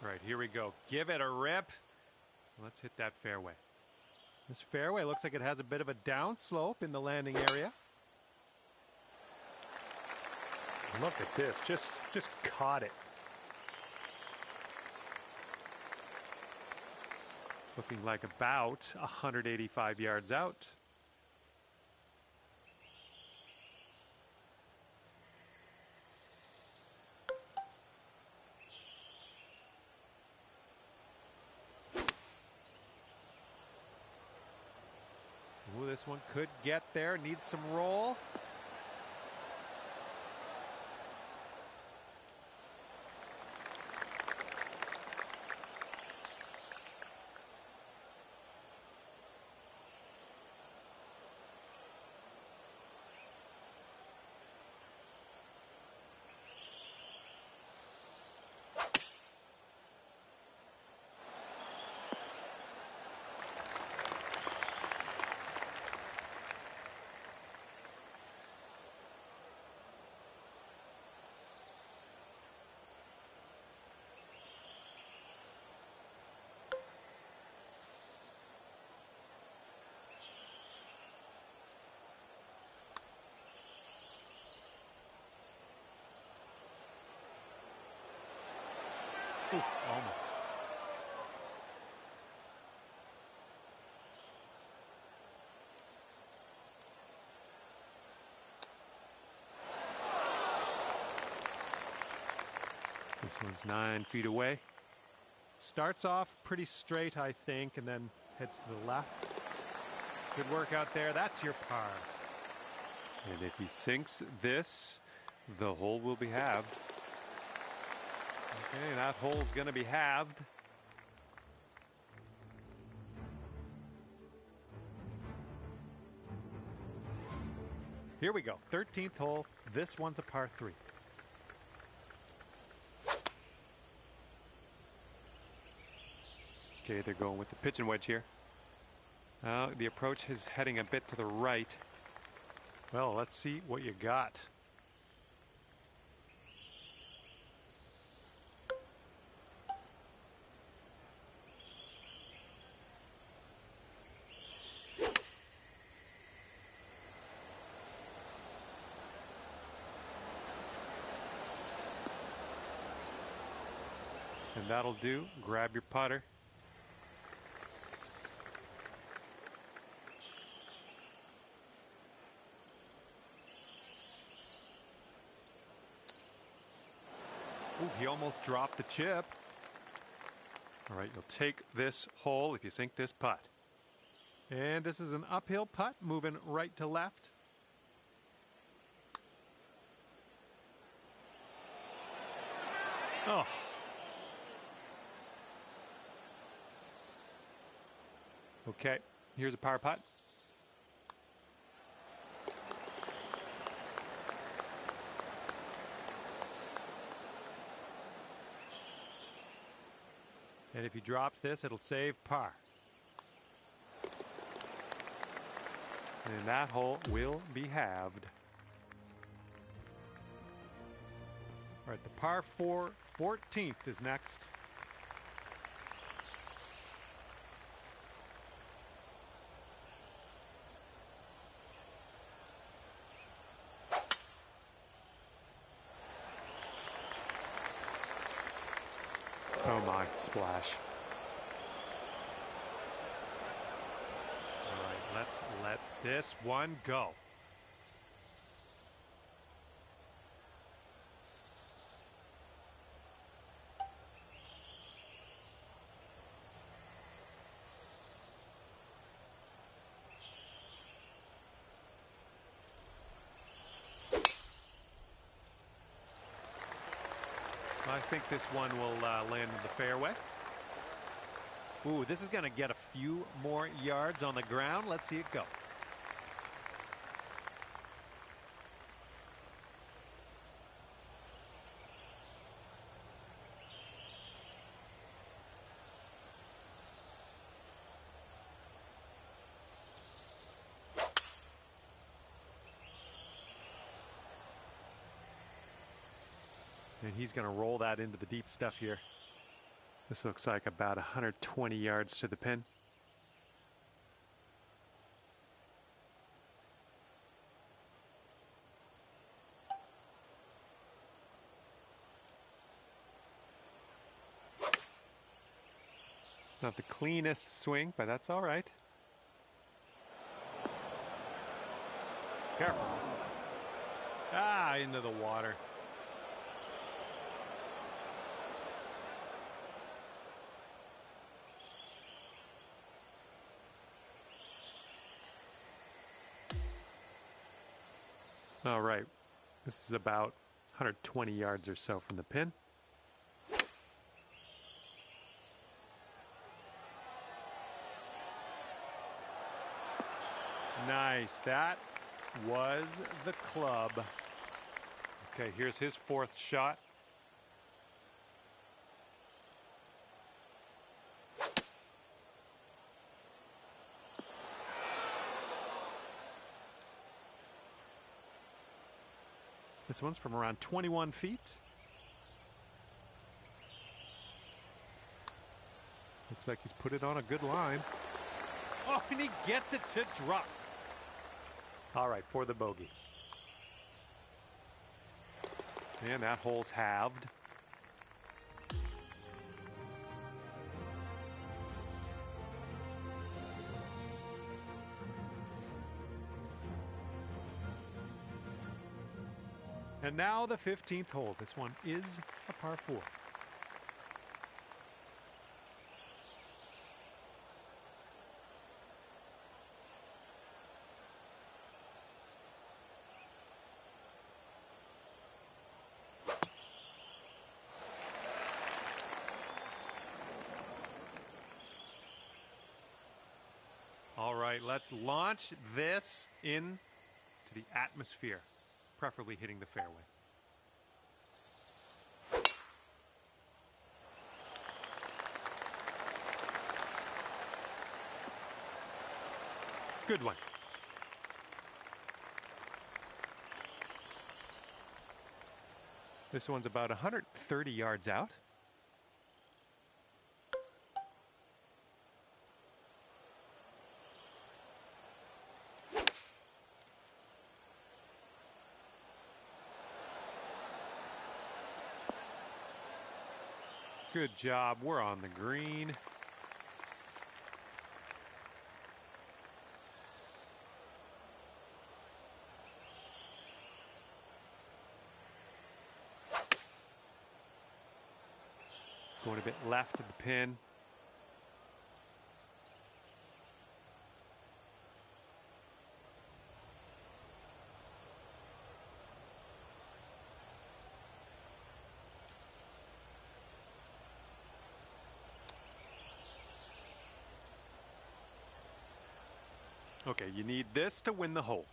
[SPEAKER 2] right, here we go. Give it a rip. Let's hit that fairway. This fairway looks like it has a bit of a downslope in the landing area. Look at this, just caught it. Looking like about 185 yards out. Ooh, this one could get there, needs some roll. Ooh, almost. This one's 9 feet away. Starts off pretty straight, I think, and then heads to the left. Good work out there. That's your par. And if he sinks this, the hole will be halved. Okay, that hole's going to be halved. Here we go. 13th hole. This one's a par 3. Okay, they're going with the pitching wedge here. The approach is heading a bit to the right. Well, let's see what you got. And that'll do. Grab your putter. Ooh, he almost dropped the chip. All right, you'll take this hole if you sink this putt. And this is an uphill putt, moving right to left. Oh. Okay, here's a par putt. And if he drops this, it'll save par. And that hole will be halved. All right, the par 4 14th is next. Oh my, splash. All right, let's let this one go. I think this one will land in the fairway. Ooh, this is going to get a few more yards on the ground. Let's see it go. And he's going to roll that into the deep stuff here. This looks like about 120 yards to the pin. Not the cleanest swing, but that's all right. Careful. Ah, into the water. All right. This is about 120 yards or so from the pin. Nice. That was the club. Okay, here's his fourth shot. This one's from around 21 feet. Looks like he's put it on a good line. Oh, and he gets it to drop. All right, for the bogey. And that hole's halved. And now the 15th hole. This one is a par 4. All right, let's launch this into the atmosphere, preferably hitting the fairway. Good one. This one's about 130 yards out. Good job. We're on the green. Going a bit left of the pin. Okay, you need this to win the hole.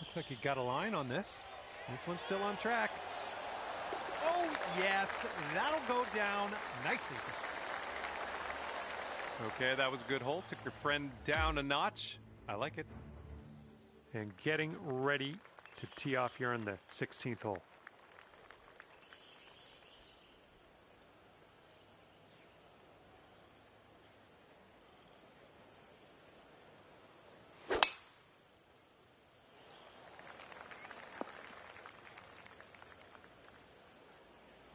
[SPEAKER 2] Looks like you got a line on this. This one's still on track. Oh, yes, that'll go down nicely. Okay, that was a good hole. Took your friend down a notch. I like it. And getting ready to tee off here on the 16th hole.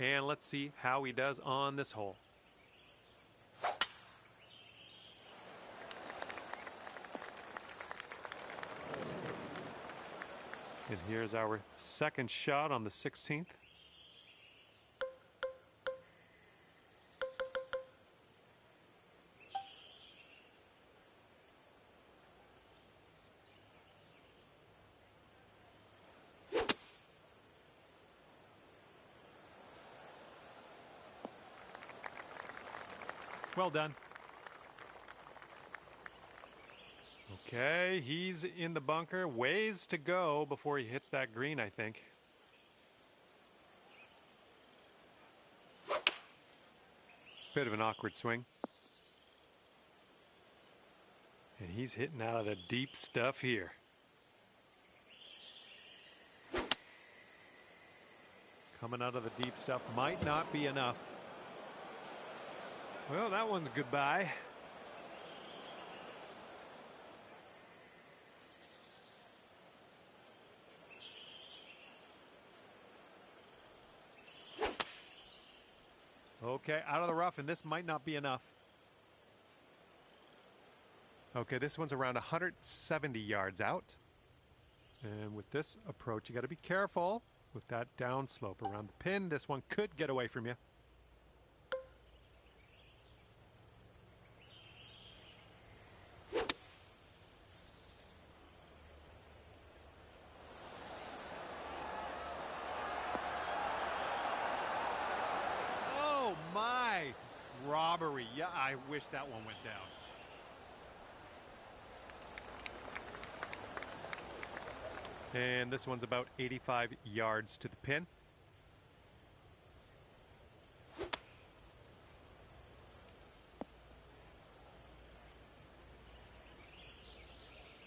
[SPEAKER 2] And let's see how he does on this hole. And here's our second shot on the 16th. Well done. Okay, he's in the bunker. Ways to go before he hits that green, I think. Bit of an awkward swing. And he's hitting out of the deep stuff here. Coming out of the deep stuff might not be enough. Well, that one's goodbye. Okay, out of the rough, and this might not be enough. Okay, this one's around 170 yards out. And with this approach, you got to be careful with that downslope around the pin. This one could get away from you. Oh my! Robbery. Yeah, I wish that one went down. And this one's about 85 yards to the pin.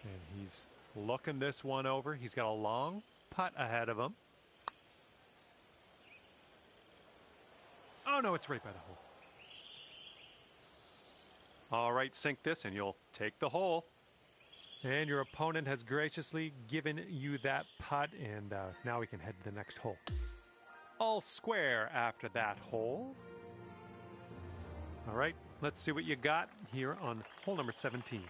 [SPEAKER 2] And he's looking this one over. He's got a long putt ahead of him. Oh no, it's right by the hole. All right, sink this and you'll take the hole. And your opponent has graciously given you that putt, and now we can head to the next hole. All square after that hole. All right, let's see what you got here on hole number 17.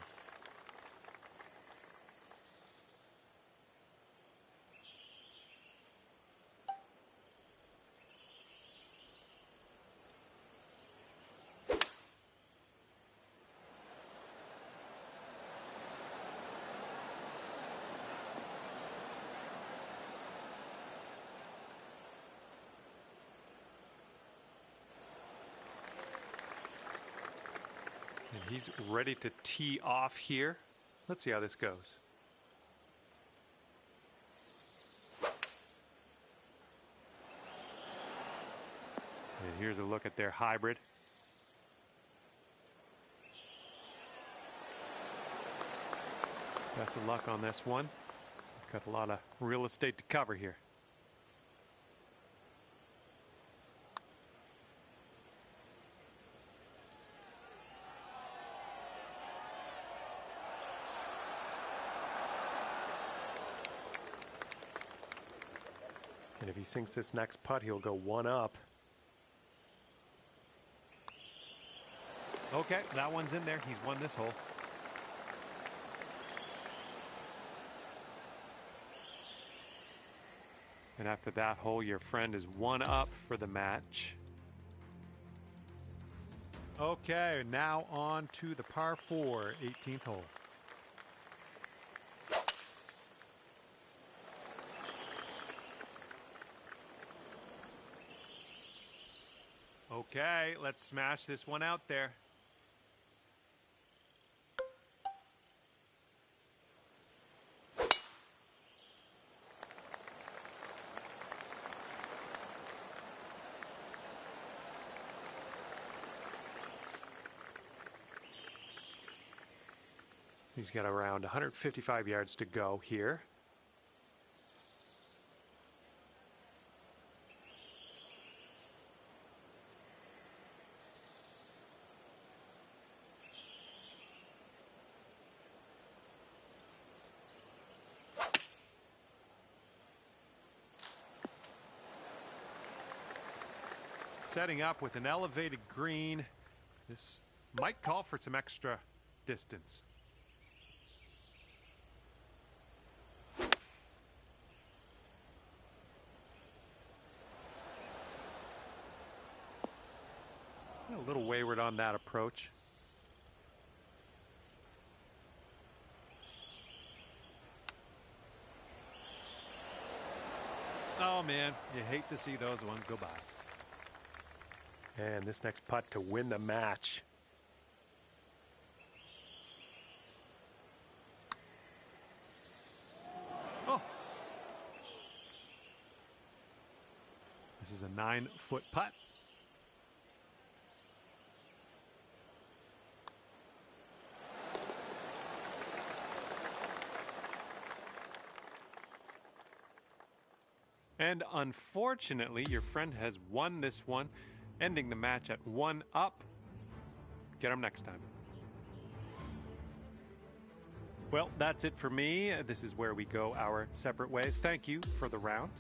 [SPEAKER 2] And he's ready to tee off here. Let's see how this goes. And here's a look at their hybrid. Best of luck on this one. We've got a lot of real estate to cover here. And if he sinks this next putt, he'll go one up. Okay, that one's in there. He's won this hole. And after that hole, your friend is one up for the match. Okay, now on to the par 4, 18th hole. Okay, let's smash this one out there. He's got around 155 yards to go here. setting up with an elevated green. This might call for some extra distance. A little wayward on that approach. Oh man, you hate to see those ones go by. And this next putt to win the match. Oh! This is a 9-foot putt. And unfortunately, your friend has won this one, ending the match at 1 up. Get him next time. Well, that's it for me. This is where we go our separate ways. Thank you for the round.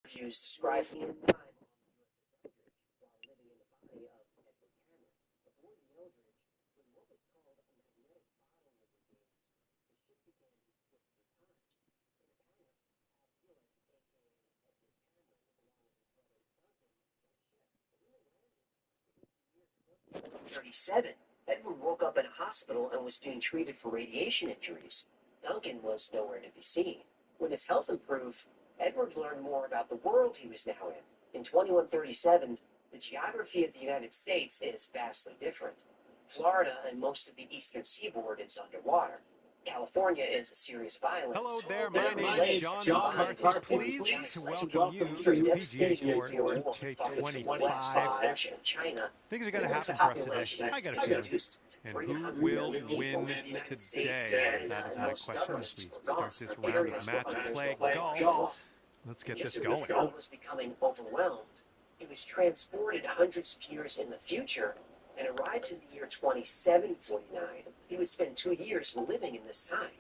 [SPEAKER 4] Reviews describing his time while living in the body of Edward Cameron. Aboard the Eldridge, when what was called a magnetic bottle was engaged, the ship began to slip through time. In a panic, Felix, aka Edward Cameron, along with his brother Duncan, jumped ship. But when they landed, it was the year 2037. Edward woke up in a hospital and was being treated for radiation injuries. Duncan was nowhere to be seen. When his health improved, Edward learned more about the world he was now in. In 2137, the geography of the United States is vastly different. Florida and most of the eastern seaboard is underwater. California is a series of islands.
[SPEAKER 2] Hello there,
[SPEAKER 4] My
[SPEAKER 2] my
[SPEAKER 4] name
[SPEAKER 2] name is
[SPEAKER 4] is
[SPEAKER 2] John
[SPEAKER 4] John
[SPEAKER 2] McCarthy. Pleased to welcome you to the PGA Tour 2K25.
[SPEAKER 4] China.
[SPEAKER 2] Things are going to happen for us today. I got a feeling. And who will win today? That is my question as we start this round of match play golf. Let's get this going.
[SPEAKER 4] Was becoming overwhelmed. He was transported hundreds of years in the future and arrived in the year 2749. He would spend 2 years living in this time.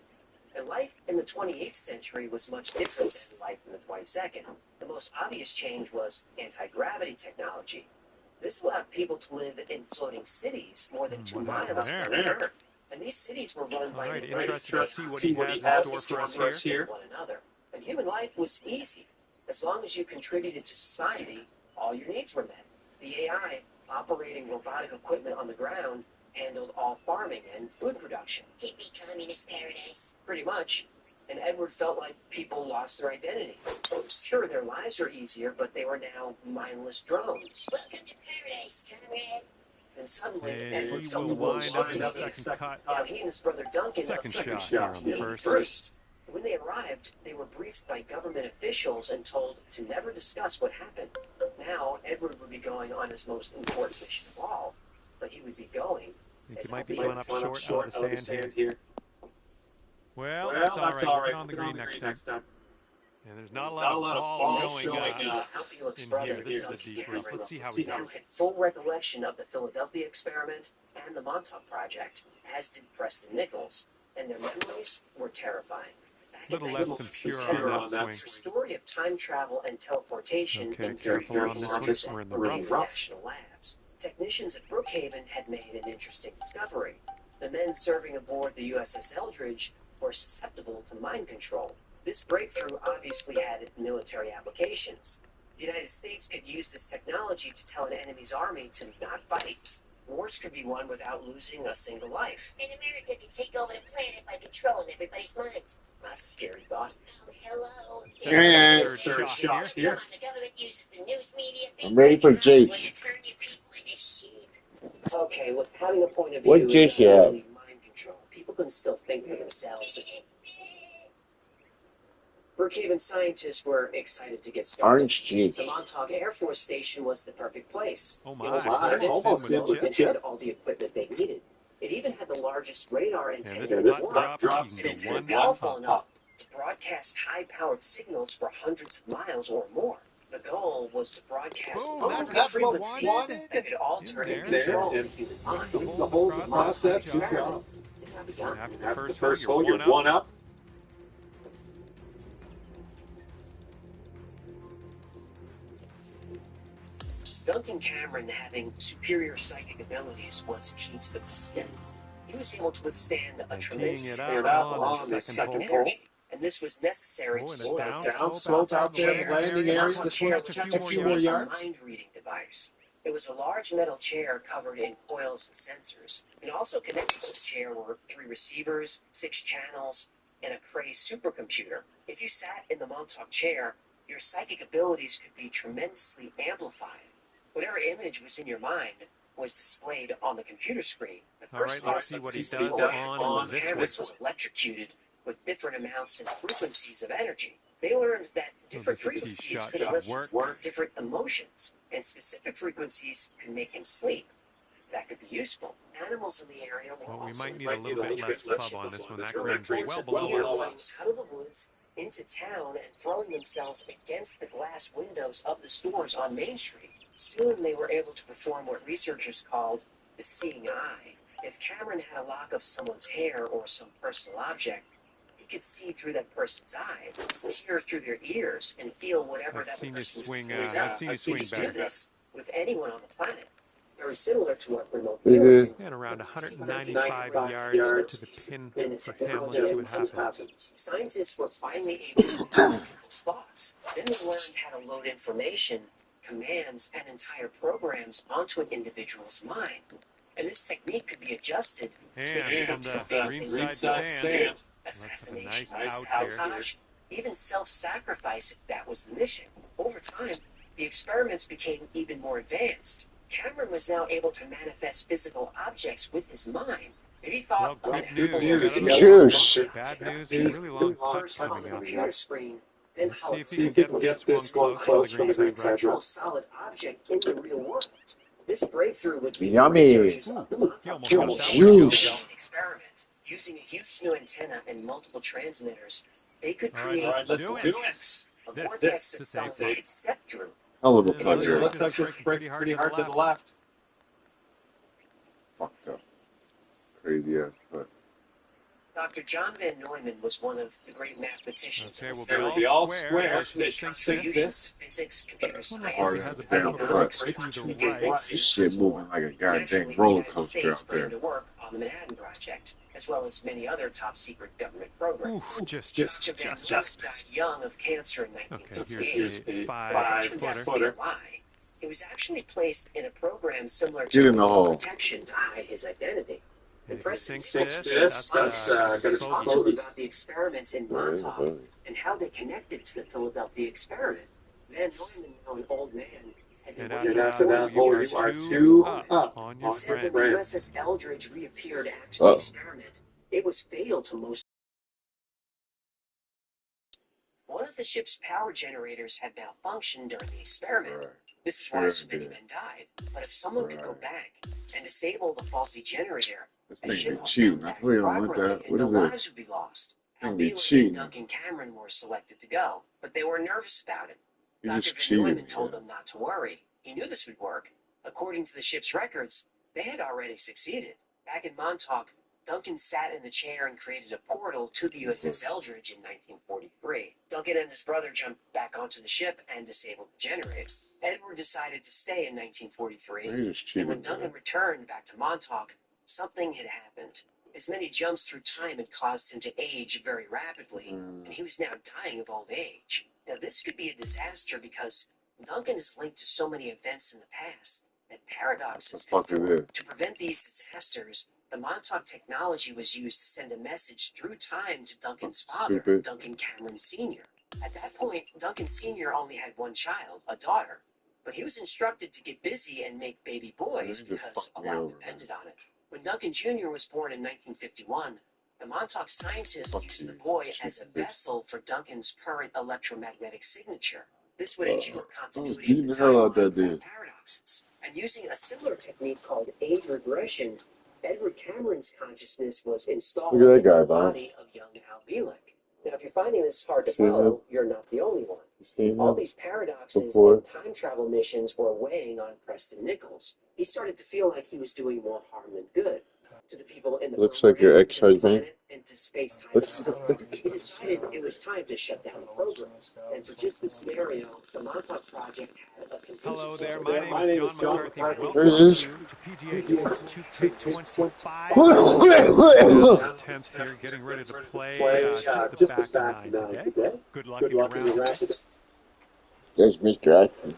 [SPEAKER 4] And life in the 28th century was much different than life in the 22nd. The most obvious change was anti-gravity technology. This allowed people to live in floating cities more than 2 miles from Earth. And these cities were run by
[SPEAKER 2] interested to see what he has in store for us here.
[SPEAKER 4] One another. And human life was easy. As long as you contributed to society, all your needs were met. The AI, operating robotic equipment on the ground, handled all farming and food production.
[SPEAKER 8] Hippie communist paradise.
[SPEAKER 4] Pretty much. And Edward felt like people lost their identities. Sure, their lives were easier, but they were now mindless drones.
[SPEAKER 8] Welcome to paradise, comrade.
[SPEAKER 4] Then suddenly,
[SPEAKER 2] And
[SPEAKER 4] Edward
[SPEAKER 2] he
[SPEAKER 4] felt
[SPEAKER 2] will
[SPEAKER 4] the world
[SPEAKER 2] wind up in the
[SPEAKER 4] shifting.
[SPEAKER 2] second cut.
[SPEAKER 4] Now he and his brother Duncan
[SPEAKER 2] Second shot here on the first.
[SPEAKER 4] When they arrived, they were briefed by government officials and told to never discuss what happened. Now, Edward would be going on his most important mission of all, but he would be going.
[SPEAKER 2] I think he might be coming up short out of the sand here. Well, that's all right. We'll get on the green next time. And there's not a lot of balls showing in here. This is a deep rough. Let's see how he
[SPEAKER 4] Edward
[SPEAKER 2] does.
[SPEAKER 4] had full recollection of the Philadelphia experiment and the Montauk Project, as did Preston Nichols, and their memories were terrifying.
[SPEAKER 2] A little less than pure on that
[SPEAKER 4] It's a
[SPEAKER 2] swing.
[SPEAKER 4] story of time travel and teleportation
[SPEAKER 2] Okay,
[SPEAKER 4] in
[SPEAKER 2] careful on this one. We're in the rough.
[SPEAKER 4] national labs. Technicians at Brookhaven had made an interesting discovery. The men serving aboard the USS Eldridge were susceptible to mind control. This breakthrough obviously had military applications. The United States could use this technology to tell an enemy's army to not fight. Wars could be won without losing a single life.
[SPEAKER 8] And America could take over the planet by controlling everybody's minds.
[SPEAKER 4] That's a scary thought.
[SPEAKER 8] Oh, hello.
[SPEAKER 2] Third shot here.
[SPEAKER 8] Come on, the government uses the news media.
[SPEAKER 1] I'm ready for Jake.
[SPEAKER 8] To turn your people into sheep.
[SPEAKER 4] Okay, with having a point of view,
[SPEAKER 1] What dish you have?
[SPEAKER 4] mind control. People can still think for themselves. Brookhaven scientists were excited to get started.
[SPEAKER 1] Orange juice.
[SPEAKER 4] The Montauk Air Force Station was the perfect place.
[SPEAKER 2] Oh
[SPEAKER 4] It
[SPEAKER 2] my,
[SPEAKER 4] was deserted,
[SPEAKER 2] almost
[SPEAKER 4] but
[SPEAKER 2] with
[SPEAKER 4] it had all the equipment they needed. It even had the largest radar antenna
[SPEAKER 2] this
[SPEAKER 4] in the
[SPEAKER 2] putt
[SPEAKER 4] world.
[SPEAKER 2] drops, you
[SPEAKER 4] An
[SPEAKER 2] can go
[SPEAKER 4] antenna
[SPEAKER 2] one
[SPEAKER 4] powerful
[SPEAKER 2] putt.
[SPEAKER 4] enough to broadcast high-powered signals for hundreds of miles or more. The goal was to broadcast
[SPEAKER 2] Boom,
[SPEAKER 4] over
[SPEAKER 2] that's
[SPEAKER 4] the
[SPEAKER 2] what we
[SPEAKER 4] frequency
[SPEAKER 2] wanted.
[SPEAKER 4] that could alter
[SPEAKER 2] In
[SPEAKER 4] and
[SPEAKER 2] there.
[SPEAKER 4] control the
[SPEAKER 7] And
[SPEAKER 4] human mind.
[SPEAKER 2] The whole process, good job.
[SPEAKER 4] It had begun.
[SPEAKER 2] After the first hole, you're one up.
[SPEAKER 4] Duncan Cameron, having superior psychic abilities, was key to the project. He was able to withstand a
[SPEAKER 2] And
[SPEAKER 4] tremendous
[SPEAKER 2] teeing it
[SPEAKER 4] amount
[SPEAKER 2] up
[SPEAKER 4] of
[SPEAKER 2] on the second hole.
[SPEAKER 4] energy, and this was necessary
[SPEAKER 2] Oh,
[SPEAKER 4] to
[SPEAKER 2] and a
[SPEAKER 4] slow
[SPEAKER 2] down slope out there, the landing area. This one just a few more yards.
[SPEAKER 4] A mind-reading device. It was a large metal chair covered in coils and sensors, and also connected to the chair were 3 receivers, 6 channels, and a Cray supercomputer. If you sat in the Montauk chair, your psychic abilities could be tremendously amplified. Whatever image was in your mind was displayed on the computer screen. The
[SPEAKER 2] All right,
[SPEAKER 4] first
[SPEAKER 2] let's
[SPEAKER 4] test
[SPEAKER 2] see what he
[SPEAKER 4] was
[SPEAKER 2] does on this one.
[SPEAKER 4] was electrocuted with different amounts and frequencies of energy. They learned that different
[SPEAKER 2] this tee
[SPEAKER 4] frequencies
[SPEAKER 2] shot
[SPEAKER 4] could
[SPEAKER 2] should
[SPEAKER 4] elicit
[SPEAKER 2] work.
[SPEAKER 4] different emotions, and specific frequencies could make him sleep. That could be useful. Animals in the area were
[SPEAKER 2] Well, we
[SPEAKER 4] also
[SPEAKER 2] might need a little bit less pub on this one. That green's well
[SPEAKER 4] of
[SPEAKER 2] below
[SPEAKER 4] deer
[SPEAKER 2] us.
[SPEAKER 4] out of the woods into town and throwing themselves against the glass windows of the stores on Main Street. Soon they were able to perform what researchers called the seeing eye. If Cameron had a lock of someone's hair or some personal object, He could see through that person's eyes, hear through their ears, and feel whatever
[SPEAKER 2] I've
[SPEAKER 4] that
[SPEAKER 2] seen you
[SPEAKER 4] person
[SPEAKER 2] swing.
[SPEAKER 4] was
[SPEAKER 2] I've seen you
[SPEAKER 4] He
[SPEAKER 2] swing
[SPEAKER 4] could do
[SPEAKER 2] better.
[SPEAKER 4] this with anyone on the planet. Very similar to what remote
[SPEAKER 1] He
[SPEAKER 4] viewers
[SPEAKER 1] did.
[SPEAKER 4] do.
[SPEAKER 2] And around
[SPEAKER 4] Using
[SPEAKER 2] 195
[SPEAKER 4] Duncan
[SPEAKER 2] yards to the pin for him. Let's see what happens.
[SPEAKER 4] Scientists were finally able to know people's thoughts. Then they learned how to load information, commands, and entire programs onto an individual's mind. And this technique could be adjusted
[SPEAKER 2] And from the greenside sand, that's a
[SPEAKER 4] assassination,
[SPEAKER 2] nice out here.
[SPEAKER 4] sabotage, even self-sacrifice if that was the mission. Over time, the experiments became even more advanced. Cameron was now able to manifest physical objects with his mind. If he thought
[SPEAKER 2] Well,
[SPEAKER 4] of
[SPEAKER 2] good
[SPEAKER 4] an
[SPEAKER 2] news.
[SPEAKER 4] apple
[SPEAKER 2] We got
[SPEAKER 4] or
[SPEAKER 2] another
[SPEAKER 1] Juice.
[SPEAKER 2] bad news. Really long putt
[SPEAKER 4] first on
[SPEAKER 2] coming
[SPEAKER 4] the
[SPEAKER 2] up.
[SPEAKER 4] computer screen, then
[SPEAKER 2] Let's
[SPEAKER 4] how
[SPEAKER 2] see
[SPEAKER 4] it
[SPEAKER 2] if he can get this one close from the green side,
[SPEAKER 4] actual
[SPEAKER 2] Rob.
[SPEAKER 4] solid object in the real world. This breakthrough would keep
[SPEAKER 1] Yummy.
[SPEAKER 4] the researchers
[SPEAKER 2] Ooh,
[SPEAKER 4] up to
[SPEAKER 2] he almost
[SPEAKER 4] date.
[SPEAKER 2] got that one to go.
[SPEAKER 1] Juice.
[SPEAKER 4] Experiment. Using a huge new antenna and multiple transmitters, they could
[SPEAKER 2] All right,
[SPEAKER 4] create
[SPEAKER 2] let's do it.
[SPEAKER 4] a
[SPEAKER 2] This
[SPEAKER 4] vortex that
[SPEAKER 2] to
[SPEAKER 4] someone
[SPEAKER 2] safety.
[SPEAKER 4] could step through.
[SPEAKER 1] Hell of a
[SPEAKER 2] And it looks
[SPEAKER 1] putter.
[SPEAKER 2] like this is breaking pretty hard to the left.
[SPEAKER 1] Fucked up. Crazy ass putt.
[SPEAKER 4] Dr. John Van Neumann was one of the great mathematicians.
[SPEAKER 2] Okay, we'll be all square. Let's just sink this.
[SPEAKER 4] Physics, computer
[SPEAKER 2] This one
[SPEAKER 4] science,
[SPEAKER 2] looks like it has a bit of a break to the right.
[SPEAKER 1] This shit moving like a goddamn roller coaster out there.
[SPEAKER 4] to work on the Manhattan Project, as well as many other top secret government programs.
[SPEAKER 2] Ooh, just
[SPEAKER 4] Van Neumann died young of cancer in
[SPEAKER 2] Okay,
[SPEAKER 4] 1958.
[SPEAKER 2] here's a 5-footer.
[SPEAKER 4] He was actually placed in a program similar
[SPEAKER 1] Get
[SPEAKER 4] to
[SPEAKER 1] in the
[SPEAKER 4] police
[SPEAKER 1] hole.
[SPEAKER 4] protection to hide his identity.
[SPEAKER 2] And if he
[SPEAKER 4] Preston
[SPEAKER 2] sinks this, that's
[SPEAKER 4] going to talk to
[SPEAKER 2] bogey.
[SPEAKER 4] him about the experiments in Montauk and how they connected to the Philadelphia experiment. Van Neumann, now an old man, had been
[SPEAKER 2] And
[SPEAKER 4] working
[SPEAKER 2] after that, you are two up on your
[SPEAKER 4] Said when
[SPEAKER 2] friend.
[SPEAKER 4] the USS Eldridge reappeared after the experiment, it was fatal to most. One of the ship's power generators had malfunctioned during the experiment.
[SPEAKER 1] Right.
[SPEAKER 4] This is why so many men died. But if someone could go back and disable the faulty generator,
[SPEAKER 1] This
[SPEAKER 4] the
[SPEAKER 1] thing
[SPEAKER 4] ship
[SPEAKER 1] be
[SPEAKER 4] would
[SPEAKER 1] cheating.
[SPEAKER 4] come
[SPEAKER 1] That's
[SPEAKER 4] back
[SPEAKER 1] why you don't want
[SPEAKER 4] properly
[SPEAKER 1] that.
[SPEAKER 4] and
[SPEAKER 1] What
[SPEAKER 4] no
[SPEAKER 1] is
[SPEAKER 4] lives
[SPEAKER 1] this?
[SPEAKER 4] would be lost.
[SPEAKER 1] Thing be
[SPEAKER 4] Bielek
[SPEAKER 1] cheating.
[SPEAKER 4] and Duncan Cameron were selected to go, but they were nervous about it.
[SPEAKER 1] You
[SPEAKER 4] Dr.
[SPEAKER 1] just
[SPEAKER 4] Van
[SPEAKER 1] cheating.
[SPEAKER 4] Neumann told them not to worry. He knew this would work. According to the ship's records, they had already succeeded. Back in Montauk, Duncan sat in the chair and created a portal to the USS Eldridge in 1943. Duncan and his brother jumped back onto the ship and disabled the generator. Edward decided to stay in 1943,
[SPEAKER 1] You just
[SPEAKER 4] and when
[SPEAKER 1] cheating.
[SPEAKER 4] Duncan returned back to Montauk, something had happened. His many jumps through time had caused him to age very rapidly, and he was now dying of old age. Now, this could be a disaster because Duncan is linked to so many events in the past that paradoxes
[SPEAKER 1] What the fuck is this?
[SPEAKER 4] to prevent these disasters. The Montauk technology was used to send a message through time to Duncan's father,
[SPEAKER 1] Stupid.
[SPEAKER 4] Duncan Cameron Sr. At that point, Duncan Sr. only had one child, a daughter, but he was instructed to get busy and make baby boys
[SPEAKER 1] They just
[SPEAKER 4] because a
[SPEAKER 1] fucked me
[SPEAKER 4] lot
[SPEAKER 1] over,
[SPEAKER 4] depended on it. When Duncan Jr. was born in 1951, the Montauk scientists
[SPEAKER 1] Fuck
[SPEAKER 4] used
[SPEAKER 1] you,
[SPEAKER 4] the boy as a
[SPEAKER 1] stupid bitch.
[SPEAKER 4] vessel for Duncan's current electromagnetic signature. This would ensure
[SPEAKER 1] I was
[SPEAKER 4] continuity
[SPEAKER 1] beating
[SPEAKER 4] of
[SPEAKER 1] the hell out
[SPEAKER 4] timeline
[SPEAKER 1] that dude.
[SPEAKER 4] and paradoxes. And using a similar technique called age regression, Edward Cameron's consciousness was installed
[SPEAKER 1] Look at that
[SPEAKER 4] into
[SPEAKER 1] guy,
[SPEAKER 4] the
[SPEAKER 1] Bob.
[SPEAKER 4] body of young Al Bielek. Now, if you're finding this hard to
[SPEAKER 1] See him?
[SPEAKER 4] follow, you're not the only one.
[SPEAKER 1] You seen
[SPEAKER 4] All
[SPEAKER 1] him
[SPEAKER 4] these paradoxes
[SPEAKER 1] before?
[SPEAKER 4] and time travel missions were weighing on Preston Nichols. He started to feel like he was doing more harm than good. To the people in the
[SPEAKER 1] Looks like your
[SPEAKER 4] program, to the
[SPEAKER 1] ex-husband.
[SPEAKER 4] planet, and to space-time
[SPEAKER 1] Let's
[SPEAKER 4] travel. He decided it was time to shut down the program. And for just this scenario, the Montauk Project had a
[SPEAKER 2] Hello
[SPEAKER 4] contingency.
[SPEAKER 2] there, my name is John McCarthy.
[SPEAKER 1] There
[SPEAKER 2] Welcome
[SPEAKER 1] it is.
[SPEAKER 2] you to PGA Tour 2K25. Now the 10th here, getting ready to play just the back nine today. Good luck in your round today.
[SPEAKER 1] There's Mr. Acton.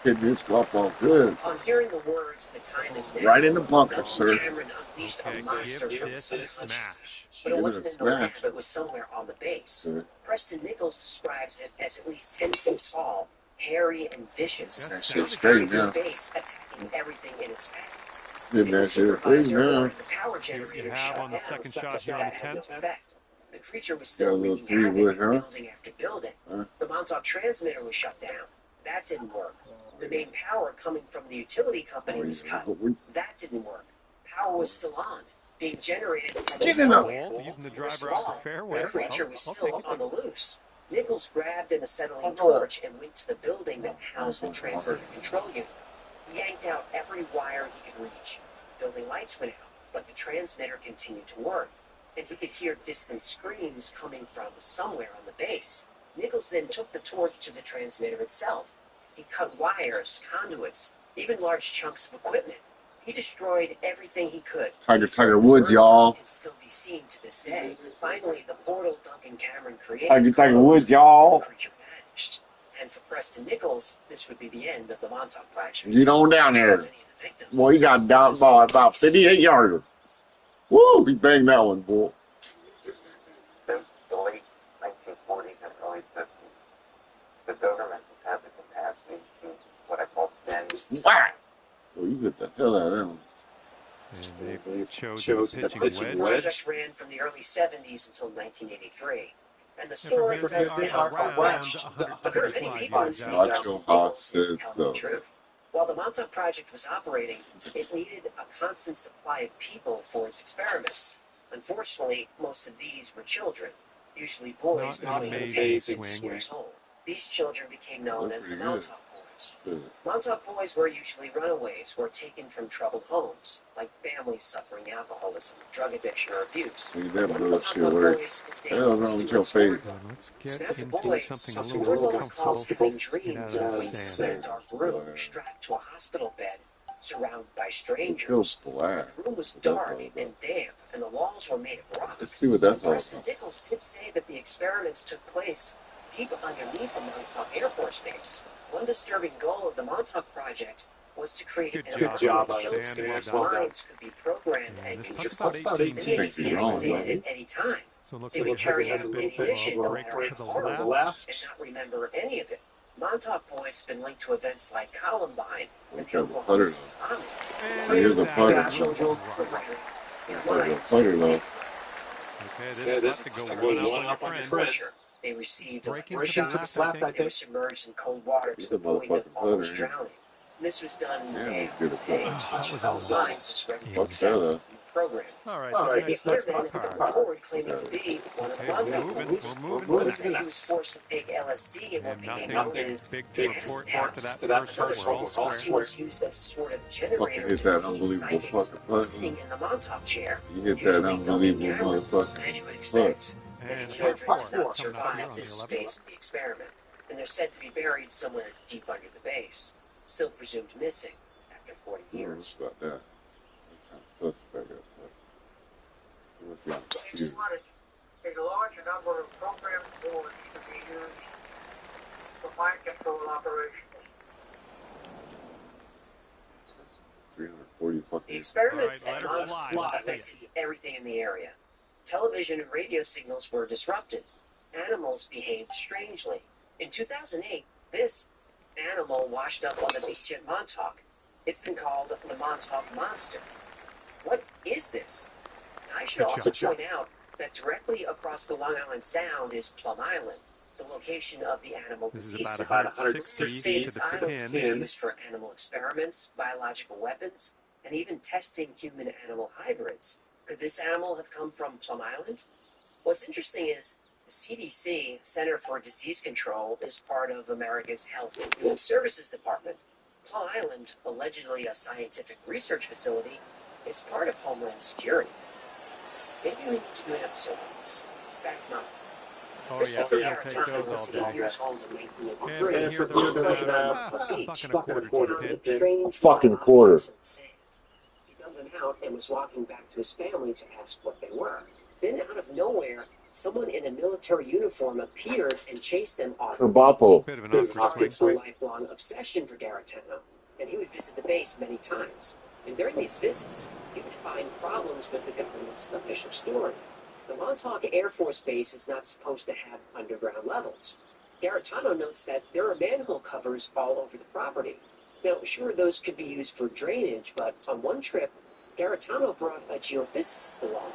[SPEAKER 1] Hit this golf ball good.
[SPEAKER 4] On hearing the words, "the time is now,"
[SPEAKER 1] Right in the bunker, sir.
[SPEAKER 4] Cameron unleashed a
[SPEAKER 2] Okay,
[SPEAKER 4] monster
[SPEAKER 2] give
[SPEAKER 4] from
[SPEAKER 2] this
[SPEAKER 4] the
[SPEAKER 2] a
[SPEAKER 4] sunsets.
[SPEAKER 2] smash.
[SPEAKER 4] But it
[SPEAKER 1] Give it a
[SPEAKER 4] wasn't in the lab,
[SPEAKER 1] smash.
[SPEAKER 4] it was somewhere on the base.
[SPEAKER 1] Sir.
[SPEAKER 4] Preston Nichols describes it as at least 10 feet tall, hairy, and vicious.
[SPEAKER 2] That
[SPEAKER 1] That shit's
[SPEAKER 2] sounded
[SPEAKER 1] straight
[SPEAKER 2] crazy.
[SPEAKER 1] now.
[SPEAKER 4] The base attacking everything in its path.
[SPEAKER 1] Didn't that shit free now?
[SPEAKER 4] The power
[SPEAKER 2] See what you
[SPEAKER 4] generator
[SPEAKER 2] have
[SPEAKER 4] shut
[SPEAKER 2] on the
[SPEAKER 4] down.
[SPEAKER 2] second shot here on the
[SPEAKER 4] That had no
[SPEAKER 2] 10th.
[SPEAKER 4] effect. The creature was
[SPEAKER 1] Got a
[SPEAKER 4] still
[SPEAKER 1] little
[SPEAKER 4] wreaking
[SPEAKER 1] 3-wood,
[SPEAKER 4] havoc
[SPEAKER 1] huh?
[SPEAKER 4] building after building.
[SPEAKER 1] Huh?
[SPEAKER 4] The Montauk transmitter was shut down. That didn't work. The main power coming from the utility company was cut. That didn't work. Power was still on, being generated from
[SPEAKER 1] Get in
[SPEAKER 4] somewhere.
[SPEAKER 2] Hole, using the driver
[SPEAKER 4] Small.
[SPEAKER 2] off the fairway.
[SPEAKER 4] The creature
[SPEAKER 2] Oh,
[SPEAKER 4] was
[SPEAKER 2] I'll
[SPEAKER 4] still
[SPEAKER 2] take it.
[SPEAKER 4] on the loose. Nichols grabbed an acetylene torch and went to the building that housed the transmitter control unit. He yanked out every wire he could reach. Building lights went out, but the transmitter continued to work. and he could hear distant screams coming from somewhere on the base. Nichols then took the torch to the transmitter itself. He cut wires, conduits, even large chunks of equipment. He destroyed everything he could.
[SPEAKER 1] Tiger Woods, y'all.
[SPEAKER 4] Can still be seen to this day. Finally, the portal Duncan Cameron created.
[SPEAKER 1] Tiger Woods, y'all.
[SPEAKER 4] The creature vanished. And for Preston Nichols, this would be the end of the Montauk Project.
[SPEAKER 1] Get on down there.
[SPEAKER 4] Many of the victims.
[SPEAKER 1] Boy, he got down by about 58 yards. Woo! He banged that one, boy.
[SPEAKER 6] Since the late 1940s and early 50s, the government has had the capacity to what I call bend.
[SPEAKER 1] Whack! Oh, you hit the hell out of him.
[SPEAKER 2] And they've chosen the pitching
[SPEAKER 4] The
[SPEAKER 2] wedge.
[SPEAKER 4] project ran from the early 70s until 1983. And the
[SPEAKER 2] And for
[SPEAKER 4] story
[SPEAKER 2] bids,
[SPEAKER 4] does
[SPEAKER 2] they
[SPEAKER 4] sound
[SPEAKER 2] are around
[SPEAKER 4] far-fetched, but there are many
[SPEAKER 2] 125
[SPEAKER 4] people who
[SPEAKER 2] yards
[SPEAKER 4] see
[SPEAKER 2] out.
[SPEAKER 1] Nacho
[SPEAKER 4] Nichols
[SPEAKER 1] Haas
[SPEAKER 4] as
[SPEAKER 1] says
[SPEAKER 4] telling
[SPEAKER 1] so.
[SPEAKER 4] the truth. While the Montauk Project was operating, it needed a constant supply of people for its experiments. Unfortunately, most of these were children, usually boys
[SPEAKER 2] Not an
[SPEAKER 4] between 10
[SPEAKER 2] amazing
[SPEAKER 4] and 6
[SPEAKER 2] swing.
[SPEAKER 4] years old. These children became known
[SPEAKER 1] That's
[SPEAKER 4] as the
[SPEAKER 1] pretty good.
[SPEAKER 4] Montauk Boys.
[SPEAKER 1] Good.
[SPEAKER 4] Montauk Boys were usually runaways who were taken from troubled homes, like families suffering alcoholism, drug addiction, or abuse.
[SPEAKER 1] Look at that
[SPEAKER 4] One of the
[SPEAKER 1] bullshit
[SPEAKER 4] Montauk
[SPEAKER 1] work.
[SPEAKER 4] Boys is
[SPEAKER 1] What the hell's
[SPEAKER 4] named
[SPEAKER 1] wrong with your
[SPEAKER 4] Stuart
[SPEAKER 1] face?
[SPEAKER 2] And let's
[SPEAKER 4] So
[SPEAKER 2] get
[SPEAKER 4] as a
[SPEAKER 2] into
[SPEAKER 4] boy,
[SPEAKER 2] something a
[SPEAKER 4] Stuart
[SPEAKER 2] little more
[SPEAKER 4] would recall
[SPEAKER 2] comfortable.
[SPEAKER 4] having dreams
[SPEAKER 2] Get out
[SPEAKER 4] of
[SPEAKER 2] of
[SPEAKER 4] being
[SPEAKER 2] the
[SPEAKER 4] sent in a
[SPEAKER 2] sand.
[SPEAKER 4] dark room, strapped to a hospital bed, surrounded by
[SPEAKER 1] It
[SPEAKER 4] strangers.
[SPEAKER 1] feels black.
[SPEAKER 4] The room was
[SPEAKER 1] What that's all
[SPEAKER 4] dark and
[SPEAKER 1] about.
[SPEAKER 4] damp, and the walls were made of rock.
[SPEAKER 1] Let's see what that's all
[SPEAKER 4] Preston
[SPEAKER 1] about.
[SPEAKER 4] Nichols did say that the experiments took place deep underneath the Montauk Air Force Base. One disturbing goal of the Montauk Project was to create
[SPEAKER 2] Good
[SPEAKER 4] an
[SPEAKER 2] job
[SPEAKER 4] environment
[SPEAKER 2] on the
[SPEAKER 4] where
[SPEAKER 2] sand.
[SPEAKER 4] children's
[SPEAKER 2] Well done.
[SPEAKER 4] minds could be programmed
[SPEAKER 2] And
[SPEAKER 4] and
[SPEAKER 2] this putt's
[SPEAKER 4] controlled.
[SPEAKER 2] about 18
[SPEAKER 4] They may be
[SPEAKER 1] Think you're
[SPEAKER 2] feet.
[SPEAKER 1] wrong,
[SPEAKER 4] manipulated
[SPEAKER 1] buddy.
[SPEAKER 4] at any time.
[SPEAKER 2] So it looks
[SPEAKER 4] They
[SPEAKER 2] like
[SPEAKER 4] would
[SPEAKER 2] it has
[SPEAKER 4] carry
[SPEAKER 2] a
[SPEAKER 4] out
[SPEAKER 2] little bit
[SPEAKER 4] ammunition
[SPEAKER 2] of
[SPEAKER 4] no
[SPEAKER 2] a break
[SPEAKER 4] matter
[SPEAKER 2] to the
[SPEAKER 4] how horrible
[SPEAKER 2] left.
[SPEAKER 4] and not remember any of it. Montauk Boys have been linked to events like Columbine and
[SPEAKER 1] Look
[SPEAKER 4] the
[SPEAKER 1] at the
[SPEAKER 4] Oklahoma
[SPEAKER 1] putter
[SPEAKER 4] City
[SPEAKER 1] though.
[SPEAKER 4] bombing.
[SPEAKER 2] And
[SPEAKER 1] Here's the
[SPEAKER 2] that
[SPEAKER 1] putter.
[SPEAKER 2] was
[SPEAKER 4] Children
[SPEAKER 2] right.
[SPEAKER 4] programmed their
[SPEAKER 1] Looks like a
[SPEAKER 4] minds.
[SPEAKER 1] putter though.
[SPEAKER 2] Okay, this putt to go one up on your friend.
[SPEAKER 4] Torture. They received
[SPEAKER 2] Breaking
[SPEAKER 4] electric
[SPEAKER 2] to the
[SPEAKER 4] shocks.
[SPEAKER 2] left, I think.
[SPEAKER 4] They were submerged in cold water
[SPEAKER 1] He's
[SPEAKER 4] to
[SPEAKER 1] a
[SPEAKER 4] the point of
[SPEAKER 1] motherfucking
[SPEAKER 4] almost
[SPEAKER 1] putter, ain't
[SPEAKER 4] drowning. This was done
[SPEAKER 1] he? Damn,
[SPEAKER 4] day
[SPEAKER 1] he's
[SPEAKER 4] after
[SPEAKER 1] good at
[SPEAKER 4] day
[SPEAKER 1] putting.
[SPEAKER 2] Oh,
[SPEAKER 4] to
[SPEAKER 2] that
[SPEAKER 4] teach
[SPEAKER 2] was
[SPEAKER 4] those
[SPEAKER 2] almost
[SPEAKER 4] minds ready to
[SPEAKER 2] in.
[SPEAKER 1] Fuck
[SPEAKER 4] accept
[SPEAKER 1] that
[SPEAKER 4] the
[SPEAKER 1] up.
[SPEAKER 4] new program.
[SPEAKER 2] All right,
[SPEAKER 4] The
[SPEAKER 2] this
[SPEAKER 4] other
[SPEAKER 2] next
[SPEAKER 4] man
[SPEAKER 2] par.
[SPEAKER 4] came forward claiming to be one of the
[SPEAKER 2] Okay, we're
[SPEAKER 4] Montauk
[SPEAKER 2] moving.
[SPEAKER 4] Boys.
[SPEAKER 2] We're moving.
[SPEAKER 4] One said he was forced to take LSD in what
[SPEAKER 2] And
[SPEAKER 4] became
[SPEAKER 2] nothing
[SPEAKER 4] known as
[SPEAKER 2] big
[SPEAKER 4] the
[SPEAKER 2] to
[SPEAKER 4] acid
[SPEAKER 2] report after
[SPEAKER 4] house.
[SPEAKER 2] that first
[SPEAKER 4] Another
[SPEAKER 2] hole. We're all
[SPEAKER 4] said
[SPEAKER 2] square.
[SPEAKER 4] he was used as a sort of
[SPEAKER 1] Fucking
[SPEAKER 4] generator
[SPEAKER 1] hit
[SPEAKER 4] to
[SPEAKER 1] that
[SPEAKER 4] feed
[SPEAKER 1] unbelievable
[SPEAKER 4] psychics
[SPEAKER 1] fucking putt.
[SPEAKER 4] sitting in the Montauk chair.
[SPEAKER 1] You hit that
[SPEAKER 4] Usually Duncan
[SPEAKER 1] unbelievable
[SPEAKER 4] Cameron,
[SPEAKER 1] motherfucking
[SPEAKER 4] as you would
[SPEAKER 1] putt.
[SPEAKER 4] expect. Many
[SPEAKER 2] And
[SPEAKER 4] children
[SPEAKER 2] par
[SPEAKER 4] did
[SPEAKER 2] 4
[SPEAKER 4] not
[SPEAKER 2] coming up here
[SPEAKER 4] survive
[SPEAKER 2] on the
[SPEAKER 4] this
[SPEAKER 2] 11th.
[SPEAKER 4] phase of the experiment, and they're said to be buried somewhere deep under the base, still presumed missing after 40 years.
[SPEAKER 1] About that. What kind of suspect up there? What's wrong with
[SPEAKER 3] They
[SPEAKER 1] you?
[SPEAKER 3] wanted a large number of program boards to be used for mind control operations.
[SPEAKER 1] 340
[SPEAKER 4] The
[SPEAKER 1] fucking.
[SPEAKER 4] experiments
[SPEAKER 2] All right,
[SPEAKER 4] at
[SPEAKER 2] let her
[SPEAKER 4] Montauk
[SPEAKER 2] fly. Let's see
[SPEAKER 4] affected everything in the area. Television and radio signals were disrupted. Animals behaved strangely. In 2008, this animal washed up on the beach at Montauk. It's been called the Montauk Monster. What is this? I should
[SPEAKER 2] Good
[SPEAKER 4] also
[SPEAKER 2] shot.
[SPEAKER 4] point out that directly across the Long Island Sound is Plum Island, the location of the animal
[SPEAKER 2] This
[SPEAKER 4] disease
[SPEAKER 2] is
[SPEAKER 4] center.
[SPEAKER 2] about 160
[SPEAKER 4] Say
[SPEAKER 2] to
[SPEAKER 4] this
[SPEAKER 2] the
[SPEAKER 4] island has
[SPEAKER 2] pin.
[SPEAKER 4] been used for animal experiments, biological weapons, and even testing human-animal hybrids. Could this animal have come from Plum Island? What's interesting is the CDC, Center for Disease Control, is part of America's Health and Human Services Department. Plum Island, allegedly a scientific research facility, is part of Homeland Security. Maybe we need to do an episode on this. Back to Mount.
[SPEAKER 2] Oh,
[SPEAKER 4] Christopher
[SPEAKER 2] yeah, we'll take
[SPEAKER 4] Garrett
[SPEAKER 2] those all
[SPEAKER 4] was
[SPEAKER 2] day.
[SPEAKER 4] 8 years old in
[SPEAKER 2] And
[SPEAKER 4] 1983.
[SPEAKER 2] from here,
[SPEAKER 4] He
[SPEAKER 2] they're
[SPEAKER 4] played on
[SPEAKER 2] about
[SPEAKER 4] Montauk
[SPEAKER 2] a
[SPEAKER 4] Beach.
[SPEAKER 2] buck and a quarter to the pin.
[SPEAKER 4] Strange
[SPEAKER 1] Fucking
[SPEAKER 4] white
[SPEAKER 1] quarter.
[SPEAKER 4] objects in the sand. He dug them out and was walking back to his family to ask what they were. Then, out of nowhere, someone in a military uniform appeared and chased them off the beach.
[SPEAKER 1] Trabapo.
[SPEAKER 2] Bit of an
[SPEAKER 4] This
[SPEAKER 2] awkward
[SPEAKER 4] was
[SPEAKER 2] swing.
[SPEAKER 4] a lifelong obsession for Garantano, and he would visit the base many times. And during these visits, he would find problems with the government's official story. The Montauk Air Force Base is not supposed to have underground levels. Garantano notes that there are manhole covers all over the property. Now, sure, those could be used for drainage, but on one trip, Garantano brought a geophysicist along.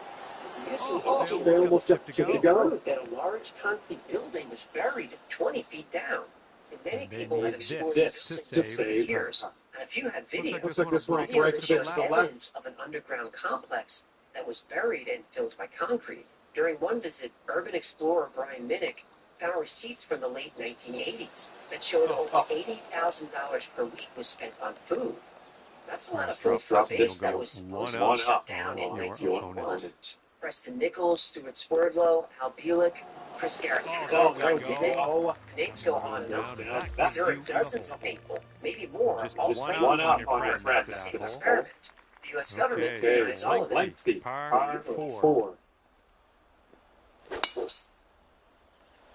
[SPEAKER 4] Using imaging
[SPEAKER 2] They almost got the chip to
[SPEAKER 4] they
[SPEAKER 2] go.
[SPEAKER 4] proved that a large concrete building was buried 20 feet down. And many
[SPEAKER 2] And they
[SPEAKER 4] people have
[SPEAKER 2] need
[SPEAKER 4] explored
[SPEAKER 2] this to
[SPEAKER 4] this for
[SPEAKER 2] save.
[SPEAKER 4] years. And a few have video.
[SPEAKER 2] Looks like this one will
[SPEAKER 4] Video
[SPEAKER 2] break
[SPEAKER 4] that
[SPEAKER 2] to the
[SPEAKER 4] shows
[SPEAKER 2] left.
[SPEAKER 4] evidence of an underground complex that was buried and filled by concrete. During one visit, urban explorer Brian Minnick found receipts from the late 1980s that showed over $80,000 per week was spent on food. That's a lot of food for a base that was supposed to be shut down in
[SPEAKER 2] your
[SPEAKER 4] 1981.
[SPEAKER 2] opponent.
[SPEAKER 4] Preston Nichols, Stuart Swerdlow, Al Bulick, Chris Garrett,
[SPEAKER 2] Oh, there we
[SPEAKER 4] Dene.
[SPEAKER 2] go.
[SPEAKER 4] The names go on
[SPEAKER 2] Goes
[SPEAKER 4] and on.
[SPEAKER 2] down, and that could
[SPEAKER 4] There are
[SPEAKER 2] do the
[SPEAKER 4] dozens
[SPEAKER 2] hole.
[SPEAKER 4] of people, maybe more,
[SPEAKER 2] Just
[SPEAKER 4] all
[SPEAKER 2] one
[SPEAKER 4] claiming
[SPEAKER 2] up
[SPEAKER 4] to
[SPEAKER 2] on
[SPEAKER 4] be
[SPEAKER 2] your
[SPEAKER 4] part of
[SPEAKER 2] friend
[SPEAKER 4] the
[SPEAKER 2] for that
[SPEAKER 4] same
[SPEAKER 2] hole.
[SPEAKER 4] experiment. The U.S. government
[SPEAKER 2] Okay,
[SPEAKER 4] denies all of it.
[SPEAKER 2] lengthy, par 4.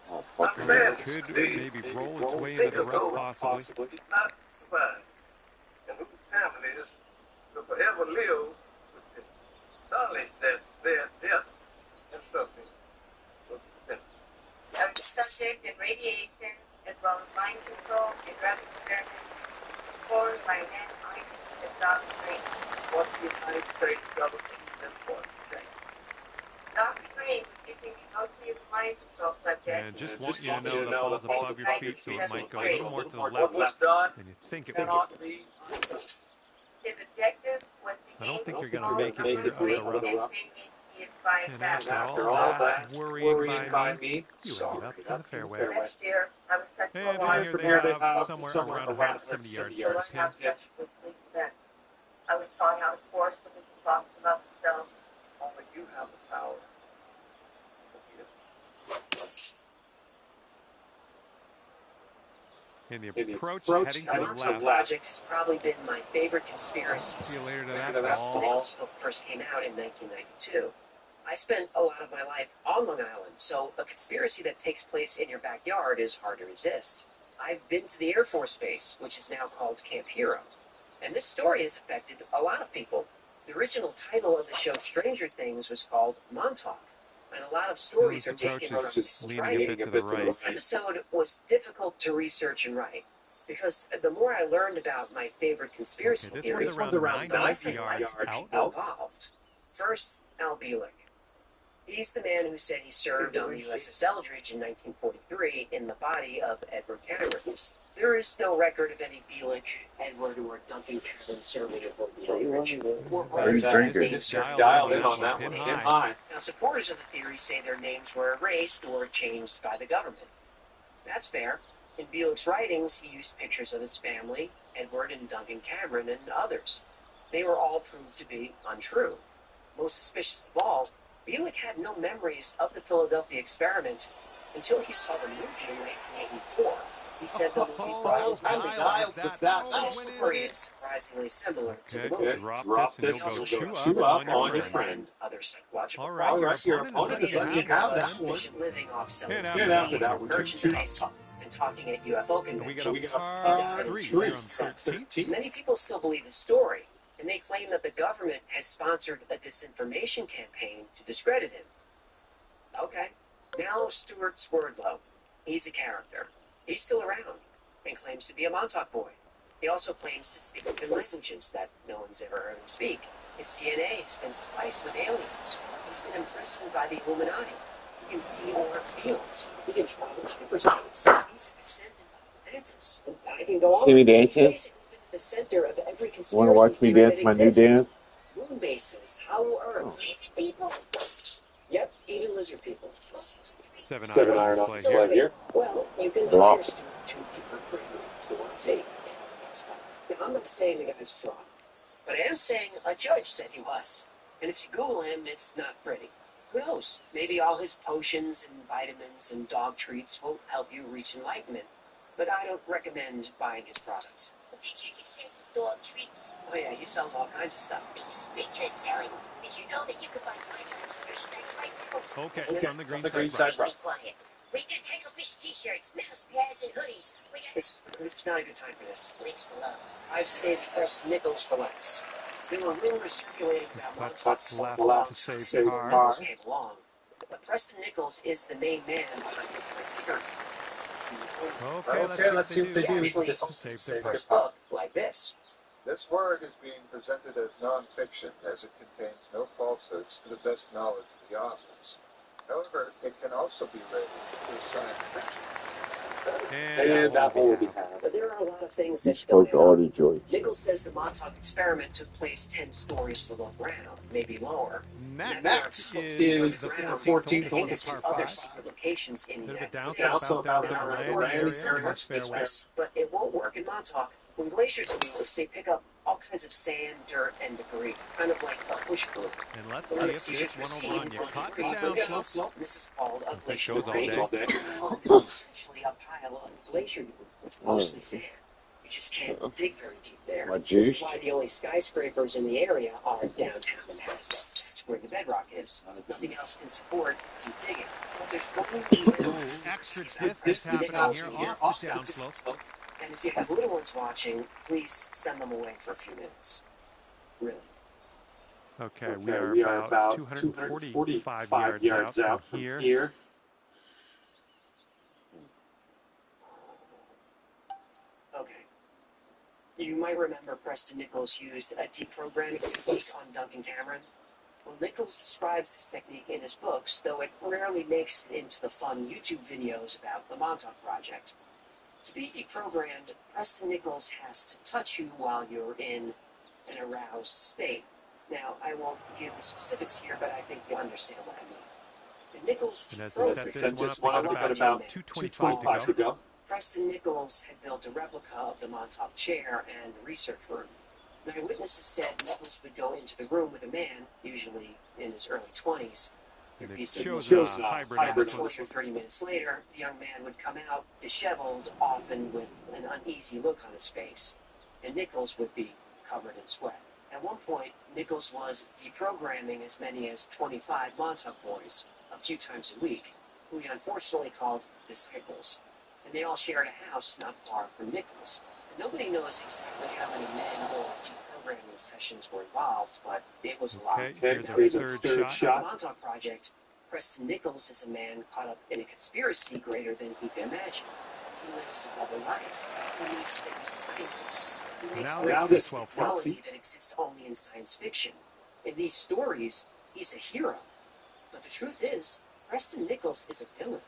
[SPEAKER 1] Oh, fuck
[SPEAKER 2] Well,
[SPEAKER 1] it.
[SPEAKER 2] this could maybe roll its way into the rough, possibly.
[SPEAKER 3] Not survived. And whose families will forever live with the knowledge that their death and suffering was prevented.
[SPEAKER 9] I was a subject in radiation as well as mind control and drug experiments performed by men armed with Dr. Crane.
[SPEAKER 3] What the United States government is going to say.
[SPEAKER 9] Dr. Crane was using the emotional mind control subject.
[SPEAKER 2] And just want you to know the ball's above your feet, so it might go a little more to the left
[SPEAKER 3] What was done
[SPEAKER 2] than you think it would.
[SPEAKER 3] cannot be undone.
[SPEAKER 9] His objective was to
[SPEAKER 2] I don't
[SPEAKER 9] gain
[SPEAKER 2] think you're going
[SPEAKER 9] control
[SPEAKER 2] to make it
[SPEAKER 9] of
[SPEAKER 2] here
[SPEAKER 9] the
[SPEAKER 2] out of the rough. And after all that worrying by me, you ended up in the fairway.
[SPEAKER 9] Next year, I was such a
[SPEAKER 2] And
[SPEAKER 9] large
[SPEAKER 2] in here they have somewhere around 170 yards to the pin.
[SPEAKER 9] I was taught how to force so we can talk about themselves.
[SPEAKER 3] Only you have the power.
[SPEAKER 2] In the approach, heading to
[SPEAKER 4] The
[SPEAKER 2] the
[SPEAKER 4] Montauk
[SPEAKER 2] left.
[SPEAKER 4] Project has probably been my favorite conspiracy
[SPEAKER 2] See you
[SPEAKER 4] since
[SPEAKER 2] later to that
[SPEAKER 4] the
[SPEAKER 2] ball.
[SPEAKER 4] Nichols book first came out in 1992. I spent a lot of my life on Long Island, so a conspiracy that takes place in your backyard is hard to resist. I've been to the Air Force Base, which is now called Camp Hero, and this story has affected a lot of people. The original title of the show Stranger Things was called Montauk, and a lot of stories are taken from this
[SPEAKER 2] leaning a bit to the right.
[SPEAKER 4] This episode was difficult to research and write, because the more I learned about my favorite conspiracy
[SPEAKER 2] Okay,
[SPEAKER 4] theories,
[SPEAKER 2] this one's around
[SPEAKER 4] the
[SPEAKER 2] 90
[SPEAKER 4] less I
[SPEAKER 2] yards
[SPEAKER 4] liked
[SPEAKER 2] out.
[SPEAKER 4] involved. First, Al Bulick. He's the man who said he served on the USS Eldridge in 1943 in the body of Edward Cameron. There is no record of any Bulick, Edward, or Duncan Cameron serving aboard the Eldridge. Or brothers
[SPEAKER 1] drinking.
[SPEAKER 4] named
[SPEAKER 2] Just
[SPEAKER 4] dialed
[SPEAKER 2] in on that one, pin high.
[SPEAKER 4] Now, supporters of the theory say their names were erased or changed by the government. That's fair. In Bulick's writings, he used pictures of his family, Edward and Duncan Cameron, and others. They were all proved to be untrue. Most suspicious of all, Bulick had no memories of the Philadelphia experiment until he saw the movie in 1984. He said the movie brought his memories back. The story is surprisingly similar to the movie.
[SPEAKER 2] Drop this and you'll go chew up on your friend.
[SPEAKER 4] Other psychological
[SPEAKER 2] All right, your
[SPEAKER 4] problems.
[SPEAKER 2] opponent is letting you have that one.
[SPEAKER 4] Efficient living off selling
[SPEAKER 2] And after that,
[SPEAKER 4] CDs, merchandise, and talking at UFO conventions.
[SPEAKER 2] We got par 3 here on 13.
[SPEAKER 4] Many people still believe the story, and they claim that the government has sponsored a disinformation campaign to discredit him. Okay, now Stuart Swerdlow. He's a character. He's still around and claims to be a Montauk boy. He also claims to speak 10 languages that no one's ever heard him speak. His DNA has been spliced with aliens. He's been imprisoned by the Illuminati. He can see more fields. He can travel to hyperspace. He's the descendant of Atlantis. I can go on.
[SPEAKER 1] See me dancing?
[SPEAKER 4] He's basically been at the center of every conspiracy
[SPEAKER 1] Want to watch me
[SPEAKER 4] theory
[SPEAKER 1] dance
[SPEAKER 4] that
[SPEAKER 1] my new
[SPEAKER 4] exists.
[SPEAKER 1] dance?
[SPEAKER 4] Moon bases, hollow Earth.
[SPEAKER 8] Lizard people?
[SPEAKER 4] Yep, even lizard people.
[SPEAKER 2] 7 iron off
[SPEAKER 4] So,
[SPEAKER 2] play here.
[SPEAKER 4] well, you can
[SPEAKER 1] Flop.
[SPEAKER 4] hire Stuart to deeper to 1 feet. Now, I'm not saying the guy's fraud, but I am saying a judge said he was. And if you Google him, it's not pretty. Who knows? Maybe all his potions and vitamins and dog treats will help you reach enlightenment. But I don't recommend buying his products.
[SPEAKER 8] Did you just say dog treats?
[SPEAKER 4] Oh yeah, he sells all kinds of stuff.
[SPEAKER 8] Speaking of selling, did you know that you could buy items merchandise right now?
[SPEAKER 2] Okay,
[SPEAKER 4] It's
[SPEAKER 2] on the green side.
[SPEAKER 8] Be quiet. We got Hecklefish t-shirts, mouse pads, and hoodies. We got
[SPEAKER 4] This is not a good time for this.
[SPEAKER 8] links below.
[SPEAKER 4] I've saved Preston Nichols for last. There were rumors circulating about
[SPEAKER 2] Putts
[SPEAKER 4] Montauk's
[SPEAKER 2] left to save par.
[SPEAKER 4] Nichols came along. But Preston Nichols is the main man behind the theory.
[SPEAKER 2] Okay, let's see what they do.
[SPEAKER 4] He actually
[SPEAKER 2] Save the
[SPEAKER 4] first book like this.
[SPEAKER 3] This work is being presented as non-fiction, as it contains no falsehoods to the best knowledge of the authors. However, it can also be rated as science fiction.
[SPEAKER 2] And that will be
[SPEAKER 4] But there are a lot of things
[SPEAKER 1] You
[SPEAKER 4] that
[SPEAKER 1] spoke
[SPEAKER 4] don't
[SPEAKER 1] to
[SPEAKER 4] add up.
[SPEAKER 1] Audie Joyce.
[SPEAKER 4] Nichols says the Montauk experiment took place 10 stories below ground, maybe lower.
[SPEAKER 2] Next is the 14th hole,
[SPEAKER 4] to
[SPEAKER 2] par
[SPEAKER 4] other
[SPEAKER 2] 5.
[SPEAKER 4] secret locations in the
[SPEAKER 2] Bit of a
[SPEAKER 4] United
[SPEAKER 2] downside
[SPEAKER 4] States.
[SPEAKER 2] about down in the land area,
[SPEAKER 4] Very much
[SPEAKER 2] fairway.
[SPEAKER 4] this, but it won't work bedrock in Montauk, when glaciers move, they pick up all kinds of sand, dirt, and debris, kind of like a push broom.
[SPEAKER 2] And let's
[SPEAKER 4] When
[SPEAKER 2] see
[SPEAKER 4] the
[SPEAKER 2] if
[SPEAKER 4] glaciers
[SPEAKER 2] this one will
[SPEAKER 4] recede,
[SPEAKER 2] run. You
[SPEAKER 4] when
[SPEAKER 2] caught the
[SPEAKER 4] debris
[SPEAKER 2] downslope.
[SPEAKER 4] moves, this is called a
[SPEAKER 2] I'll take
[SPEAKER 4] glacier
[SPEAKER 2] those all day.
[SPEAKER 4] debris. It's essentially a pile of glacier debris, mostly sand. You just can't dig very deep there. This is why the only skyscrapers in the area are downtown Manhattan. That's where the bedrock is. Nothing else can support deep digging. But there's one
[SPEAKER 2] Extra distance happening here off the downslope.
[SPEAKER 4] and if you have little ones watching, please send them away for a few minutes. Really.
[SPEAKER 2] Okay, we are about 245 yards out from here.
[SPEAKER 4] Okay. You might remember Preston Nichols used a deprogramming technique on Duncan Cameron. Well, Nichols describes this technique in his books, though it rarely makes it into the fun YouTube videos about the Montauk Project. To be deprogrammed, Preston Nichols has to touch you while you're in an aroused state. Now, I won't give the specifics here, but I think you understand what I mean. And Nichols
[SPEAKER 2] And as I set this one up, we got about 225 to go.
[SPEAKER 4] Preston Nichols had built a replica of the Montauk chair and research room. Now, witnesses said Nichols would go into the room with a man, usually in his early 20s.
[SPEAKER 2] And it shows a hybrid on this
[SPEAKER 4] 20 or 30 minutes later, the young man would come out disheveled, often with an uneasy look on his face, and Nichols would be covered in sweat. At one point, Nichols was deprogramming as many as 25 Montauk boys a few times a week, who he unfortunately called disciples, and they all shared a house not far from Nichols. And nobody knows exactly how many men or deprogramming sessions were involved, but it was a lot.
[SPEAKER 2] Okay, here's our third shot.
[SPEAKER 4] The Montauk Project, Preston Nichols is a man caught up in a conspiracy greater than he can imagine. He lives a double life. He meets famous scientists. He makes
[SPEAKER 2] Now this is 12
[SPEAKER 4] technology
[SPEAKER 2] feet.
[SPEAKER 4] that exists only in science fiction. In these stories, he's a hero. But the truth is, Preston Nichols is a villain.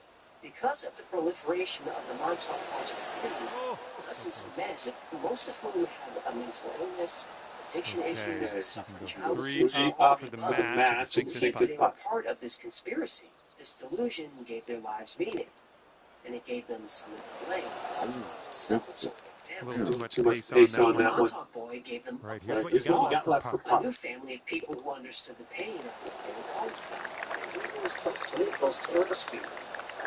[SPEAKER 4] Because of the proliferation of the Montauk Project community, dozens of men, most of whom had a mental illness, addiction issues, and suffering childhood,
[SPEAKER 2] Three up for the match.
[SPEAKER 4] they were part of this conspiracy. This delusion gave their lives meaning, and it gave them something to blame.
[SPEAKER 2] A little too much pace on that one.
[SPEAKER 4] Montauk boy gave them
[SPEAKER 2] Right,
[SPEAKER 4] a
[SPEAKER 2] here's
[SPEAKER 4] place
[SPEAKER 2] what you
[SPEAKER 4] to
[SPEAKER 2] got left for
[SPEAKER 4] a
[SPEAKER 2] Pop.
[SPEAKER 4] new family of people who understood the pain of what they were going through. He was Preston Nichols to the rescue.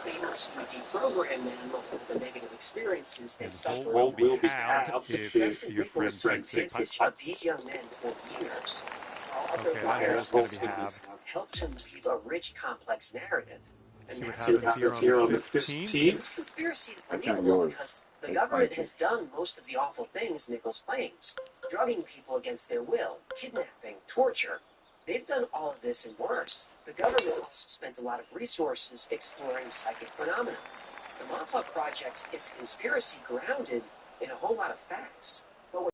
[SPEAKER 4] Able to deprogram them of the negative experiences they
[SPEAKER 2] And
[SPEAKER 4] suffered.
[SPEAKER 2] will be halved if your friend takes this
[SPEAKER 4] Advantage
[SPEAKER 2] putt.
[SPEAKER 4] of these young men for years. While other
[SPEAKER 2] Okay, that
[SPEAKER 4] writers
[SPEAKER 2] hole's going to be halved.
[SPEAKER 4] helped him weave a rich, complex narrative.
[SPEAKER 2] See what happens here on the 15th.
[SPEAKER 4] This conspiracy is believable because the government has done most of the awful things Nichols claims. Drugging people against their will, kidnapping, torture. They've done all of this and worse. The government also spent a lot of resources exploring psychic phenomena. The Montauk Project is a conspiracy grounded in a whole lot of facts. But with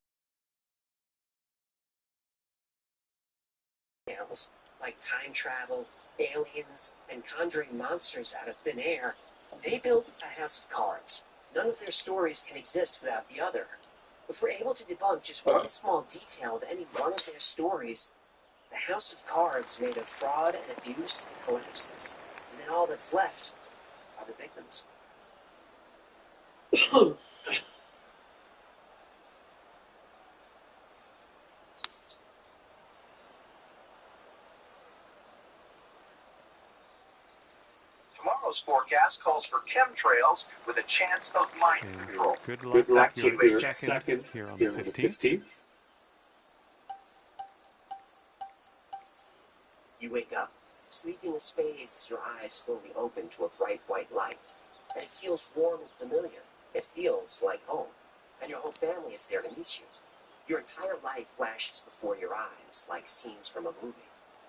[SPEAKER 4] details like time travel, aliens, and conjuring monsters out of thin air, they built a house of cards. None of their stories can exist without the other. If we're able to debunk just one small detail of any one of their stories, the house of cards made of fraud and abuse collapses, and then all that's left are the victims.
[SPEAKER 3] Tomorrow's forecast calls for chemtrails with a chance of mind control.
[SPEAKER 2] Good luck back to your second here on the 15th.
[SPEAKER 4] You wake up. Sleeping in spades as your eyes slowly open to a bright white light. And it feels warm and familiar. It feels like home. And your whole family is there to meet you. Your entire life flashes before your eyes like scenes from a movie.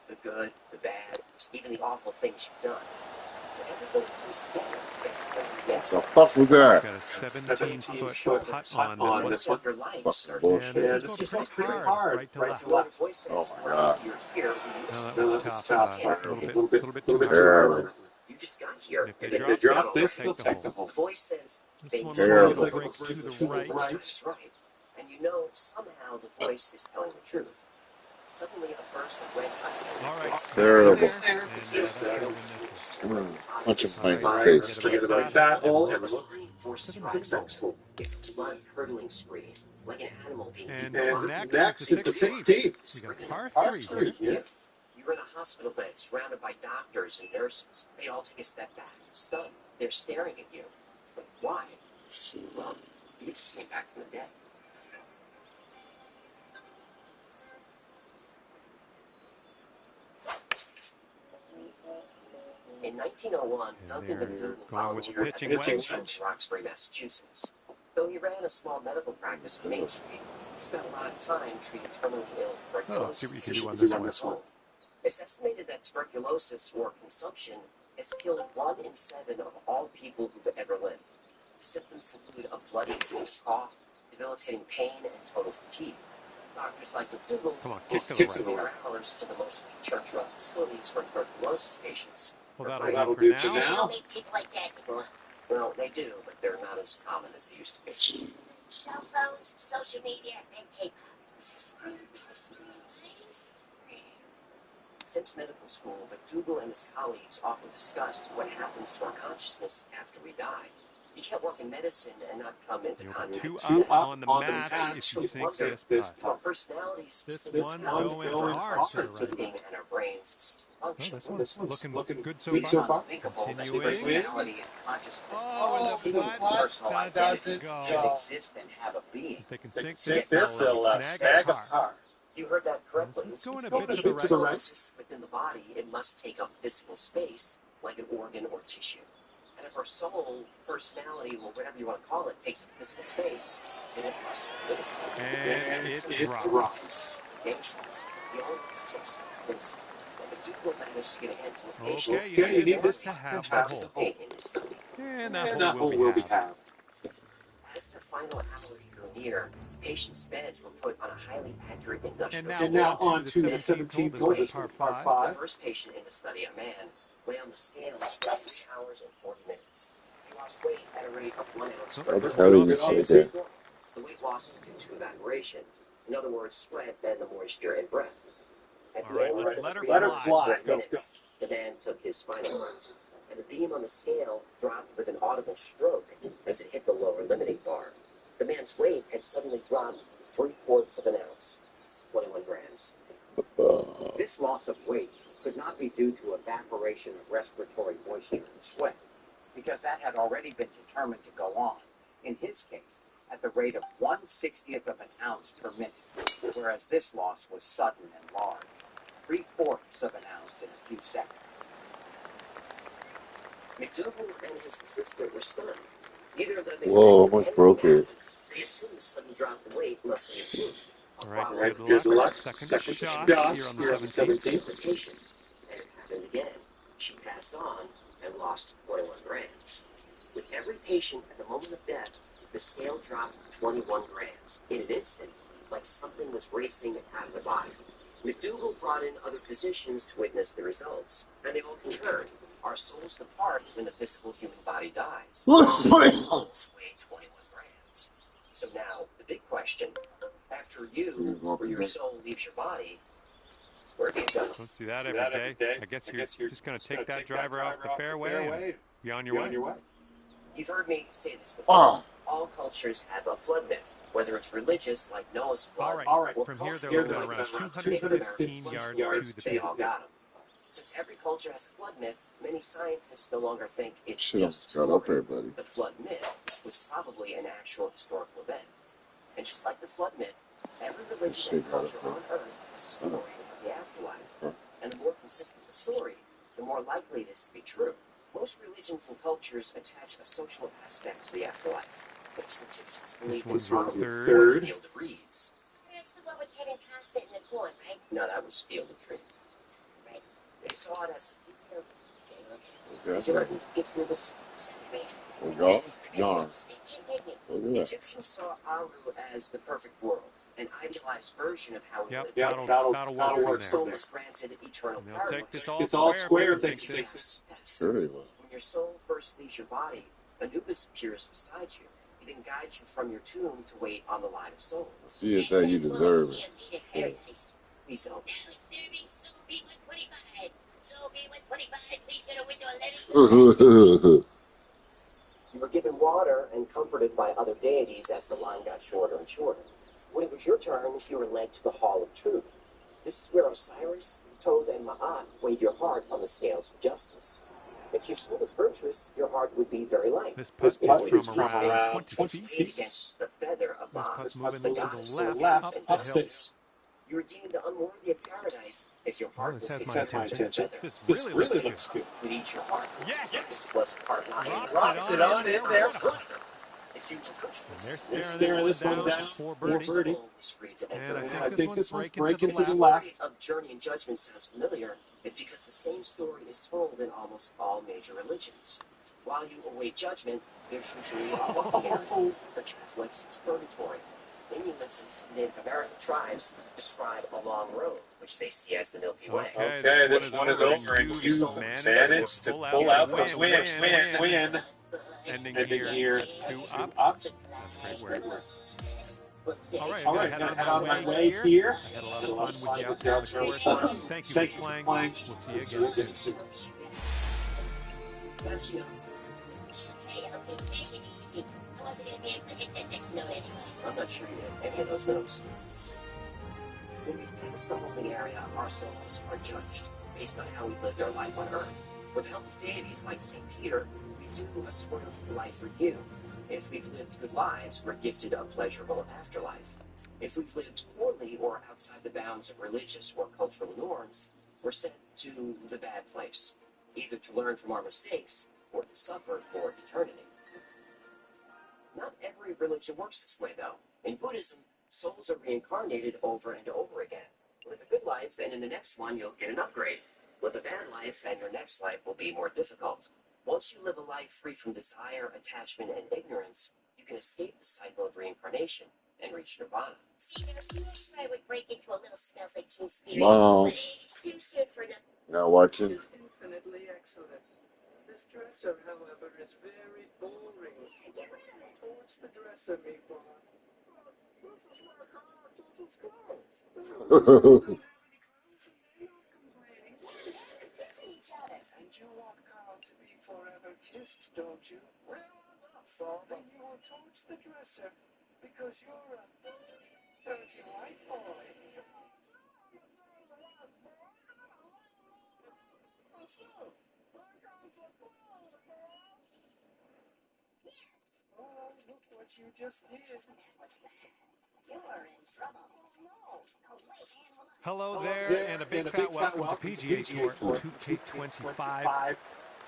[SPEAKER 4] The good, the bad, even the awful things you've done. But everything comes together to get
[SPEAKER 1] What the fuck was that?
[SPEAKER 2] Got a 17-foot putt on this one.
[SPEAKER 4] Your life
[SPEAKER 1] Fucking
[SPEAKER 2] And
[SPEAKER 1] bullshit.
[SPEAKER 2] this is going pretty hard, right to left.
[SPEAKER 4] One voice says,
[SPEAKER 1] Oh my God.
[SPEAKER 4] you're here.
[SPEAKER 2] No, that was tough. A little bit too hard.
[SPEAKER 1] Terrible.
[SPEAKER 4] You just got here.
[SPEAKER 2] And if they drop this, they'll take the hole.
[SPEAKER 4] The voice says,
[SPEAKER 2] This one
[SPEAKER 1] Terrible.
[SPEAKER 2] looks like it breaks to the right.
[SPEAKER 4] That's right. And you know somehow the voice is telling the truth. Suddenly, a burst of red hot
[SPEAKER 2] All right,
[SPEAKER 4] particles
[SPEAKER 2] that's
[SPEAKER 1] Terrible.
[SPEAKER 2] in there, and that's going to win this one.
[SPEAKER 1] Punch him
[SPEAKER 2] All
[SPEAKER 1] right
[SPEAKER 2] right,
[SPEAKER 1] in the
[SPEAKER 2] forget
[SPEAKER 1] face.
[SPEAKER 2] about that hole and look
[SPEAKER 4] screen
[SPEAKER 2] to
[SPEAKER 4] forces
[SPEAKER 2] the
[SPEAKER 4] your eyes
[SPEAKER 2] next hole.
[SPEAKER 4] It's a blood-curdling scream, like an animal being
[SPEAKER 2] And
[SPEAKER 4] eaten.
[SPEAKER 2] next is the 16th. We got par 3 here.
[SPEAKER 4] You're in a hospital bed surrounded by doctors and nurses. They all take a step back, stunned. They're staring at you. But why? Well, you just came back from the dead. In 1901,
[SPEAKER 2] And
[SPEAKER 4] Duncan
[SPEAKER 2] they're
[SPEAKER 4] McDougal
[SPEAKER 2] going with the
[SPEAKER 4] volunteered at
[SPEAKER 2] pitching
[SPEAKER 4] the
[SPEAKER 2] wedge.
[SPEAKER 4] University of Roxbury, Massachusetts. Though he ran a small medical practice on Main Street, he spent a lot of time treating terminally ill
[SPEAKER 2] Oh, see
[SPEAKER 4] tuberculosis.
[SPEAKER 2] what you can do on this one.
[SPEAKER 4] It's estimated that tuberculosis or consumption has killed 1 in 7 of all people who've ever lived. The symptoms include a bloody cough, debilitating pain, and total fatigue. Doctors like McDougal
[SPEAKER 2] Come on,
[SPEAKER 4] will
[SPEAKER 2] kick to the
[SPEAKER 4] spend
[SPEAKER 2] right.
[SPEAKER 4] their hours to the most church-run facilities for tuberculosis patients.
[SPEAKER 2] Well, that'll do for
[SPEAKER 8] They
[SPEAKER 2] now.
[SPEAKER 8] don't make people like that anymore.
[SPEAKER 4] Well, they do, but they're not as common as they used to be.
[SPEAKER 8] Cell phones, social media, and K-pop.
[SPEAKER 4] Since medical school, McDougal and his colleagues often discussed what happens to our consciousness after we die. You can't work in medicine and not come into
[SPEAKER 2] You'll
[SPEAKER 4] contact
[SPEAKER 2] put
[SPEAKER 4] with
[SPEAKER 2] 2 up on the match if you sink this putt.
[SPEAKER 4] our personalities,
[SPEAKER 2] This one's going hard to the right.
[SPEAKER 4] and our brains
[SPEAKER 2] Well,
[SPEAKER 4] function.
[SPEAKER 2] this one's looking good so
[SPEAKER 4] It's
[SPEAKER 2] far.
[SPEAKER 4] unthinkable that
[SPEAKER 2] Continuing.
[SPEAKER 4] personality and consciousness
[SPEAKER 2] Oh, and the putt doesn't go.
[SPEAKER 4] should exist and have a being.
[SPEAKER 2] If they can sink this, they'll snag a par.
[SPEAKER 4] You heard that correctly.
[SPEAKER 2] It's going a bit to the right.
[SPEAKER 4] Exists within the body, it must take up physical space, like an organ or tissue. And if our soul, personality, or whatever you want to call it, takes up physical space, then it must exist.
[SPEAKER 2] And it drops.
[SPEAKER 4] Nations, the owners took some place. And McDougal managed to get ahead to the
[SPEAKER 2] Okay,
[SPEAKER 4] patients.
[SPEAKER 2] you need this to have the hole.
[SPEAKER 4] Participate in the study.
[SPEAKER 2] And that hole will be halved.
[SPEAKER 4] As their final hours drew near, patients' beds were put on a highly accurate industrial
[SPEAKER 2] And
[SPEAKER 4] scale.
[SPEAKER 2] now on to the 17th hole. This was par 5.
[SPEAKER 4] The first patient in the study, a man, lay on the scales for 3 hours and 40 minutes. He lost weight at a rate of 1 ounce per
[SPEAKER 1] I'll
[SPEAKER 4] minute.
[SPEAKER 1] tell you that.
[SPEAKER 4] The weight loss is due to evaporation. In other words, sweat and the moisture and breath. At
[SPEAKER 2] All
[SPEAKER 4] the
[SPEAKER 2] right,
[SPEAKER 4] end
[SPEAKER 2] let's
[SPEAKER 4] of
[SPEAKER 2] let her
[SPEAKER 4] 3 hours
[SPEAKER 2] fly.
[SPEAKER 4] and 40 minutes, the man took his final breath. And the beam on the scale dropped with an audible stroke as it hit the lower limiting bar. The man's weight had suddenly dropped 3/4 of an ounce, 21 grams.
[SPEAKER 10] This loss of weight could not be due to evaporation of respiratory moisture and sweat, because that had already been determined to go on, in his case, at the rate of 1/60th of an ounce per minute, whereas this loss was sudden and large, 3/4 of an ounce in a few seconds.
[SPEAKER 4] McDougal and his assistant were stunned. Neither of them
[SPEAKER 1] Whoa,
[SPEAKER 4] expected
[SPEAKER 1] almost broke
[SPEAKER 4] anything to
[SPEAKER 1] it.
[SPEAKER 4] happen. They assumed the sudden drop in weight must be a fluke.
[SPEAKER 2] All right, good luck. Second shot here on the 17th.
[SPEAKER 4] Patient. And it happened again. She passed on and lost 21 grams. With every patient at the moment of death, the scale dropped 21 grams in an instant, like something was racing out of the body. McDougal brought in other physicians to witness the results, and they all concurred. Our souls depart when the physical human body dies. Souls weigh 21 grams. So now, the big question, after you or your soul leaves your body, where do you go?
[SPEAKER 2] Don't see that every day. I guess you're just going to take that driver off the fairway and be on your way.
[SPEAKER 4] You've heard me say this before.
[SPEAKER 1] Ah.
[SPEAKER 4] All cultures have a flood myth, whether it's religious, like Noah's flood,
[SPEAKER 2] All right.
[SPEAKER 4] or
[SPEAKER 2] From here,
[SPEAKER 4] cultural,
[SPEAKER 2] they're looking
[SPEAKER 4] like
[SPEAKER 2] around
[SPEAKER 4] the
[SPEAKER 2] 215 yards to the
[SPEAKER 4] they
[SPEAKER 2] pin.
[SPEAKER 4] all got them. Since every culture has a flood myth, many scientists no longer think it's
[SPEAKER 1] Shit
[SPEAKER 4] just a
[SPEAKER 1] almost got up
[SPEAKER 4] story.
[SPEAKER 1] there, buddy.
[SPEAKER 4] The flood myth was probably an actual historical event. And just like the flood myth, every religion and culture on Earth has a story of the afterlife. And the more consistent the story, the more likely it is to be true. Most religions and cultures attach a social aspect to the afterlife. Most Egyptians believed in
[SPEAKER 2] one's your
[SPEAKER 4] Solomon,
[SPEAKER 2] third.
[SPEAKER 4] the Field of Reeds.
[SPEAKER 8] That's the one with Kevin Costner in the corn, right?
[SPEAKER 4] No, that was Field of Dreams.
[SPEAKER 8] Right.
[SPEAKER 4] They saw it as a field.
[SPEAKER 1] Okay,
[SPEAKER 4] Did you ever get through this?
[SPEAKER 1] we go. Yarn.
[SPEAKER 8] Continue.
[SPEAKER 1] Look at that.
[SPEAKER 4] Egyptians saw Aru as the perfect world, an idealized version of how we
[SPEAKER 2] Yep,
[SPEAKER 4] live.
[SPEAKER 2] that'll work
[SPEAKER 4] Your
[SPEAKER 2] from
[SPEAKER 4] soul
[SPEAKER 2] there.
[SPEAKER 4] was granted eternal
[SPEAKER 2] And they'll take
[SPEAKER 4] paradise.
[SPEAKER 2] this all square if they can
[SPEAKER 4] Yes,
[SPEAKER 2] take this.
[SPEAKER 4] yes.
[SPEAKER 1] Sure they will.
[SPEAKER 4] When your soul first leaves your body, Anubis appears beside you. He then guides you from your tomb to wait on the line of souls.
[SPEAKER 1] See it that you deserve it.
[SPEAKER 8] Paradise.
[SPEAKER 4] Please don't.
[SPEAKER 8] Now, Sturby, Soul B125. Soul B125, please go to window 11.
[SPEAKER 4] You were given water and comforted by other deities as the line got shorter and shorter. When it was your turn, you were led to the Hall of Truth. This is where Osiris, Thoth, and Ma'at weighed your heart on the scales of justice. If your soul is virtuous, your heart would be very light.
[SPEAKER 2] This putt is from around 20
[SPEAKER 4] It's
[SPEAKER 2] feet.
[SPEAKER 4] weighed against the feather of
[SPEAKER 2] This
[SPEAKER 4] Ma'at,
[SPEAKER 2] putt's
[SPEAKER 4] the
[SPEAKER 2] moving to the
[SPEAKER 4] goddess of
[SPEAKER 2] left,
[SPEAKER 4] truth
[SPEAKER 2] up
[SPEAKER 4] and
[SPEAKER 2] the hill.
[SPEAKER 4] justice. You were deemed unworthy of paradise if your
[SPEAKER 2] Well,
[SPEAKER 4] heart
[SPEAKER 2] this
[SPEAKER 4] was
[SPEAKER 2] has my
[SPEAKER 4] fixed on
[SPEAKER 2] attention.
[SPEAKER 4] the feather.
[SPEAKER 2] This really looks good.
[SPEAKER 4] Would eat your heart.
[SPEAKER 2] Yes!
[SPEAKER 4] This was part 9.
[SPEAKER 2] Drops it on in there. What a putt.
[SPEAKER 4] If you were virtuous,
[SPEAKER 2] And they're staring this one down for birdie.
[SPEAKER 4] soul was free to
[SPEAKER 2] And
[SPEAKER 4] enter.
[SPEAKER 2] I think this one's breaking to the
[SPEAKER 4] The
[SPEAKER 2] left.
[SPEAKER 4] story of Journey and Judgment sounds familiar, it's because the same story is told in almost all major religions. While you await judgment, there's usually a walking area. For Catholics, it's purgatory. Inuits and some Native American tribes describe a long road, which they see as the Milky Way.
[SPEAKER 2] Okay, this one is over, and you managed to pull out the win. Ending here 2 up. That's great work. All right, I'm going to head on my way here. I had a lot of fun with you out there on the course. Thank you for playing. We'll see you again soon.
[SPEAKER 4] That's you.
[SPEAKER 8] Okay, take it easy. I wasn't going to be able to hit that next note anyway.
[SPEAKER 4] I'm not sure you hit any of those notes. When we pass the holding area, our souls are judged based on how we lived our life on Earth. With the help of deities like St. Peter, we do a sort of life review. If we've lived good lives, we're gifted a pleasurable afterlife. If we've lived poorly or outside the bounds of religious or cultural norms, we're sent to the bad place, either to learn from our mistakes or to suffer for eternity. Not every religion works this way, though. In Buddhism, souls are reincarnated over and over again. Live a good life, and in the next one, you'll get an upgrade. Live a bad life, and your next life will be more difficult. Once you live a life free from desire, attachment, and ignorance, you can escape the cycle of reincarnation and reach nirvana.
[SPEAKER 8] See, there's I would break into a little smells like Teen Spirit.
[SPEAKER 1] Wow.
[SPEAKER 8] But it's too soon for nothing.
[SPEAKER 1] Now watching.
[SPEAKER 6] It's infinitely excellent. This dresser, however, is very boring.
[SPEAKER 8] Get rid of it.
[SPEAKER 6] Towards the dresser, Meatball.
[SPEAKER 8] This is where the car takes its clothes.
[SPEAKER 6] Don't have any clothes, and they're not complaining.
[SPEAKER 8] They're kissing each other.
[SPEAKER 6] And you want Carl to be forever kissed, don't you?
[SPEAKER 8] Well, enough.
[SPEAKER 6] Well, then you will towards the dresser, because you're a dirty white boy. Oh, look what you just did.
[SPEAKER 8] You're in trouble. Oh, wait,
[SPEAKER 2] Hello there, and a big fat welcome to PGA Tour 2K25.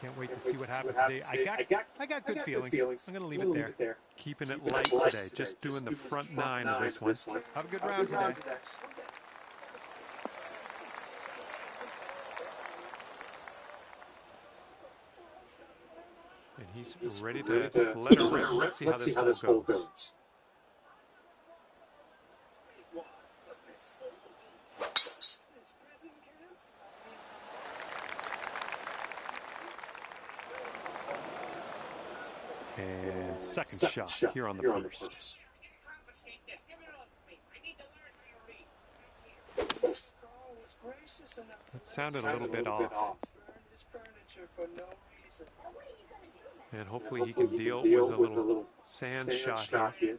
[SPEAKER 2] Can't wait to see what happens today. I got good feelings. I'm going to leave it there. Keeping it light today. Just doing the front 9 of this one. Have a good round today. And he's ready to let her rip. Let's see how this whole goes. And second shot here on the first. That sounded a little bit off. And hopefully he can deal with a little sand shot here.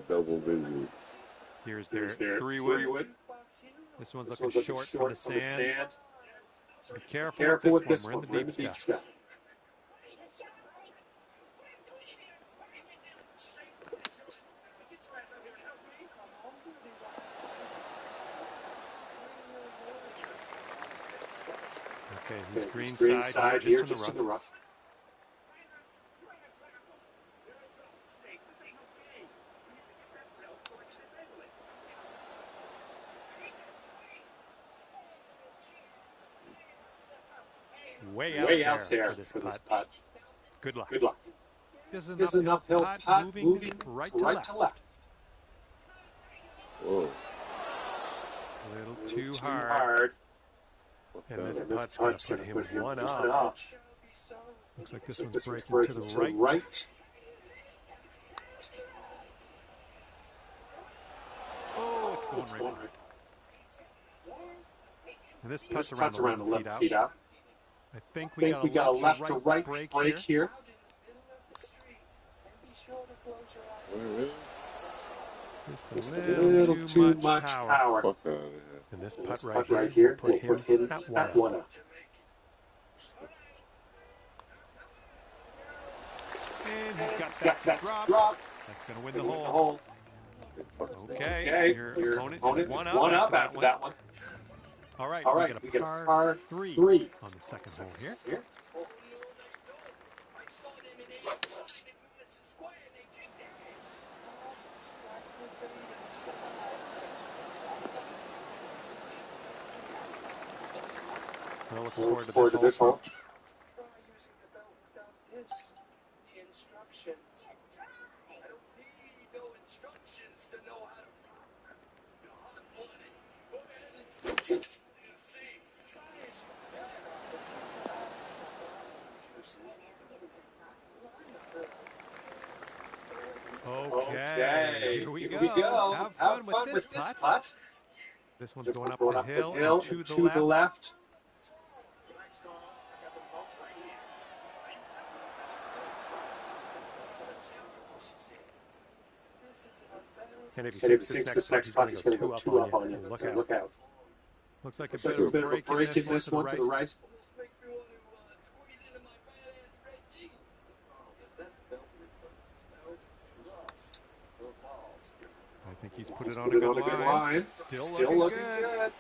[SPEAKER 1] Double digits.
[SPEAKER 2] Here's their 3-wood. This one's looking short for the sand. Be careful with this one. We're in the deep stuff. Okay, he's green side here, just in the rough. Way out there for this putt. Good luck. This is an uphill putt moving right to left.
[SPEAKER 1] Whoa.
[SPEAKER 2] A little too hard. And this putt's going to put him one up. Looks like this one's breaking to the right. Oh, it's going right by. And this putt's around 11 feet out. I think we got a left to right break here. Just a little too much power.
[SPEAKER 1] Fuck out of here.
[SPEAKER 2] And this putt right here will put him at one up. And he's got that to drop. That's going to win the hole. Okay, your opponent is one up after that one. All right, we get a par 3 on the second hole here. We're looking forward to this hole. Okay, here we go. Have fun with this putt. This one's going up the hill and to the left. And if he sinks this next putt, he's going to go 2 up on you. Look out. Looks like a bit of a break in this one to the right. I think he's put it on a good line. Still looking good.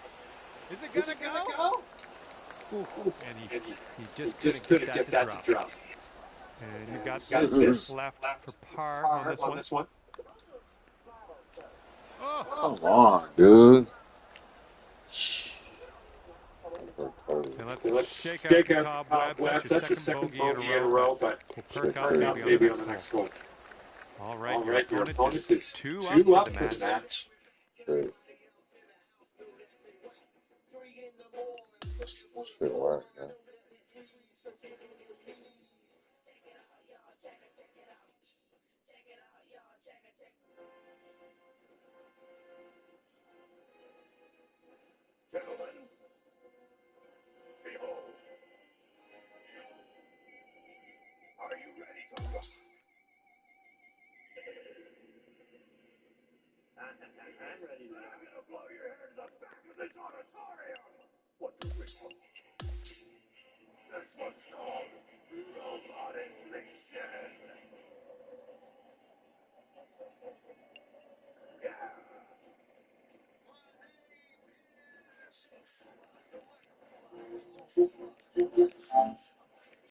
[SPEAKER 2] Is it gonna go? And he just couldn't get that to drop. And you got this left for par on this one. Oh.
[SPEAKER 1] Come on, dude.
[SPEAKER 2] And let's shake out the cobwebs. That's your second bogey in a row, but we'll perk up maybe on the next hole. All right, your opponent is 2 up for the match.
[SPEAKER 1] Great. Shit work, man.
[SPEAKER 3] Gentlemen, behold. Are you ready to rock? I'm ready to rock. I'm gonna blow your hair to the back of this auditorium. What do we call this one's called robot inflation. Yeah.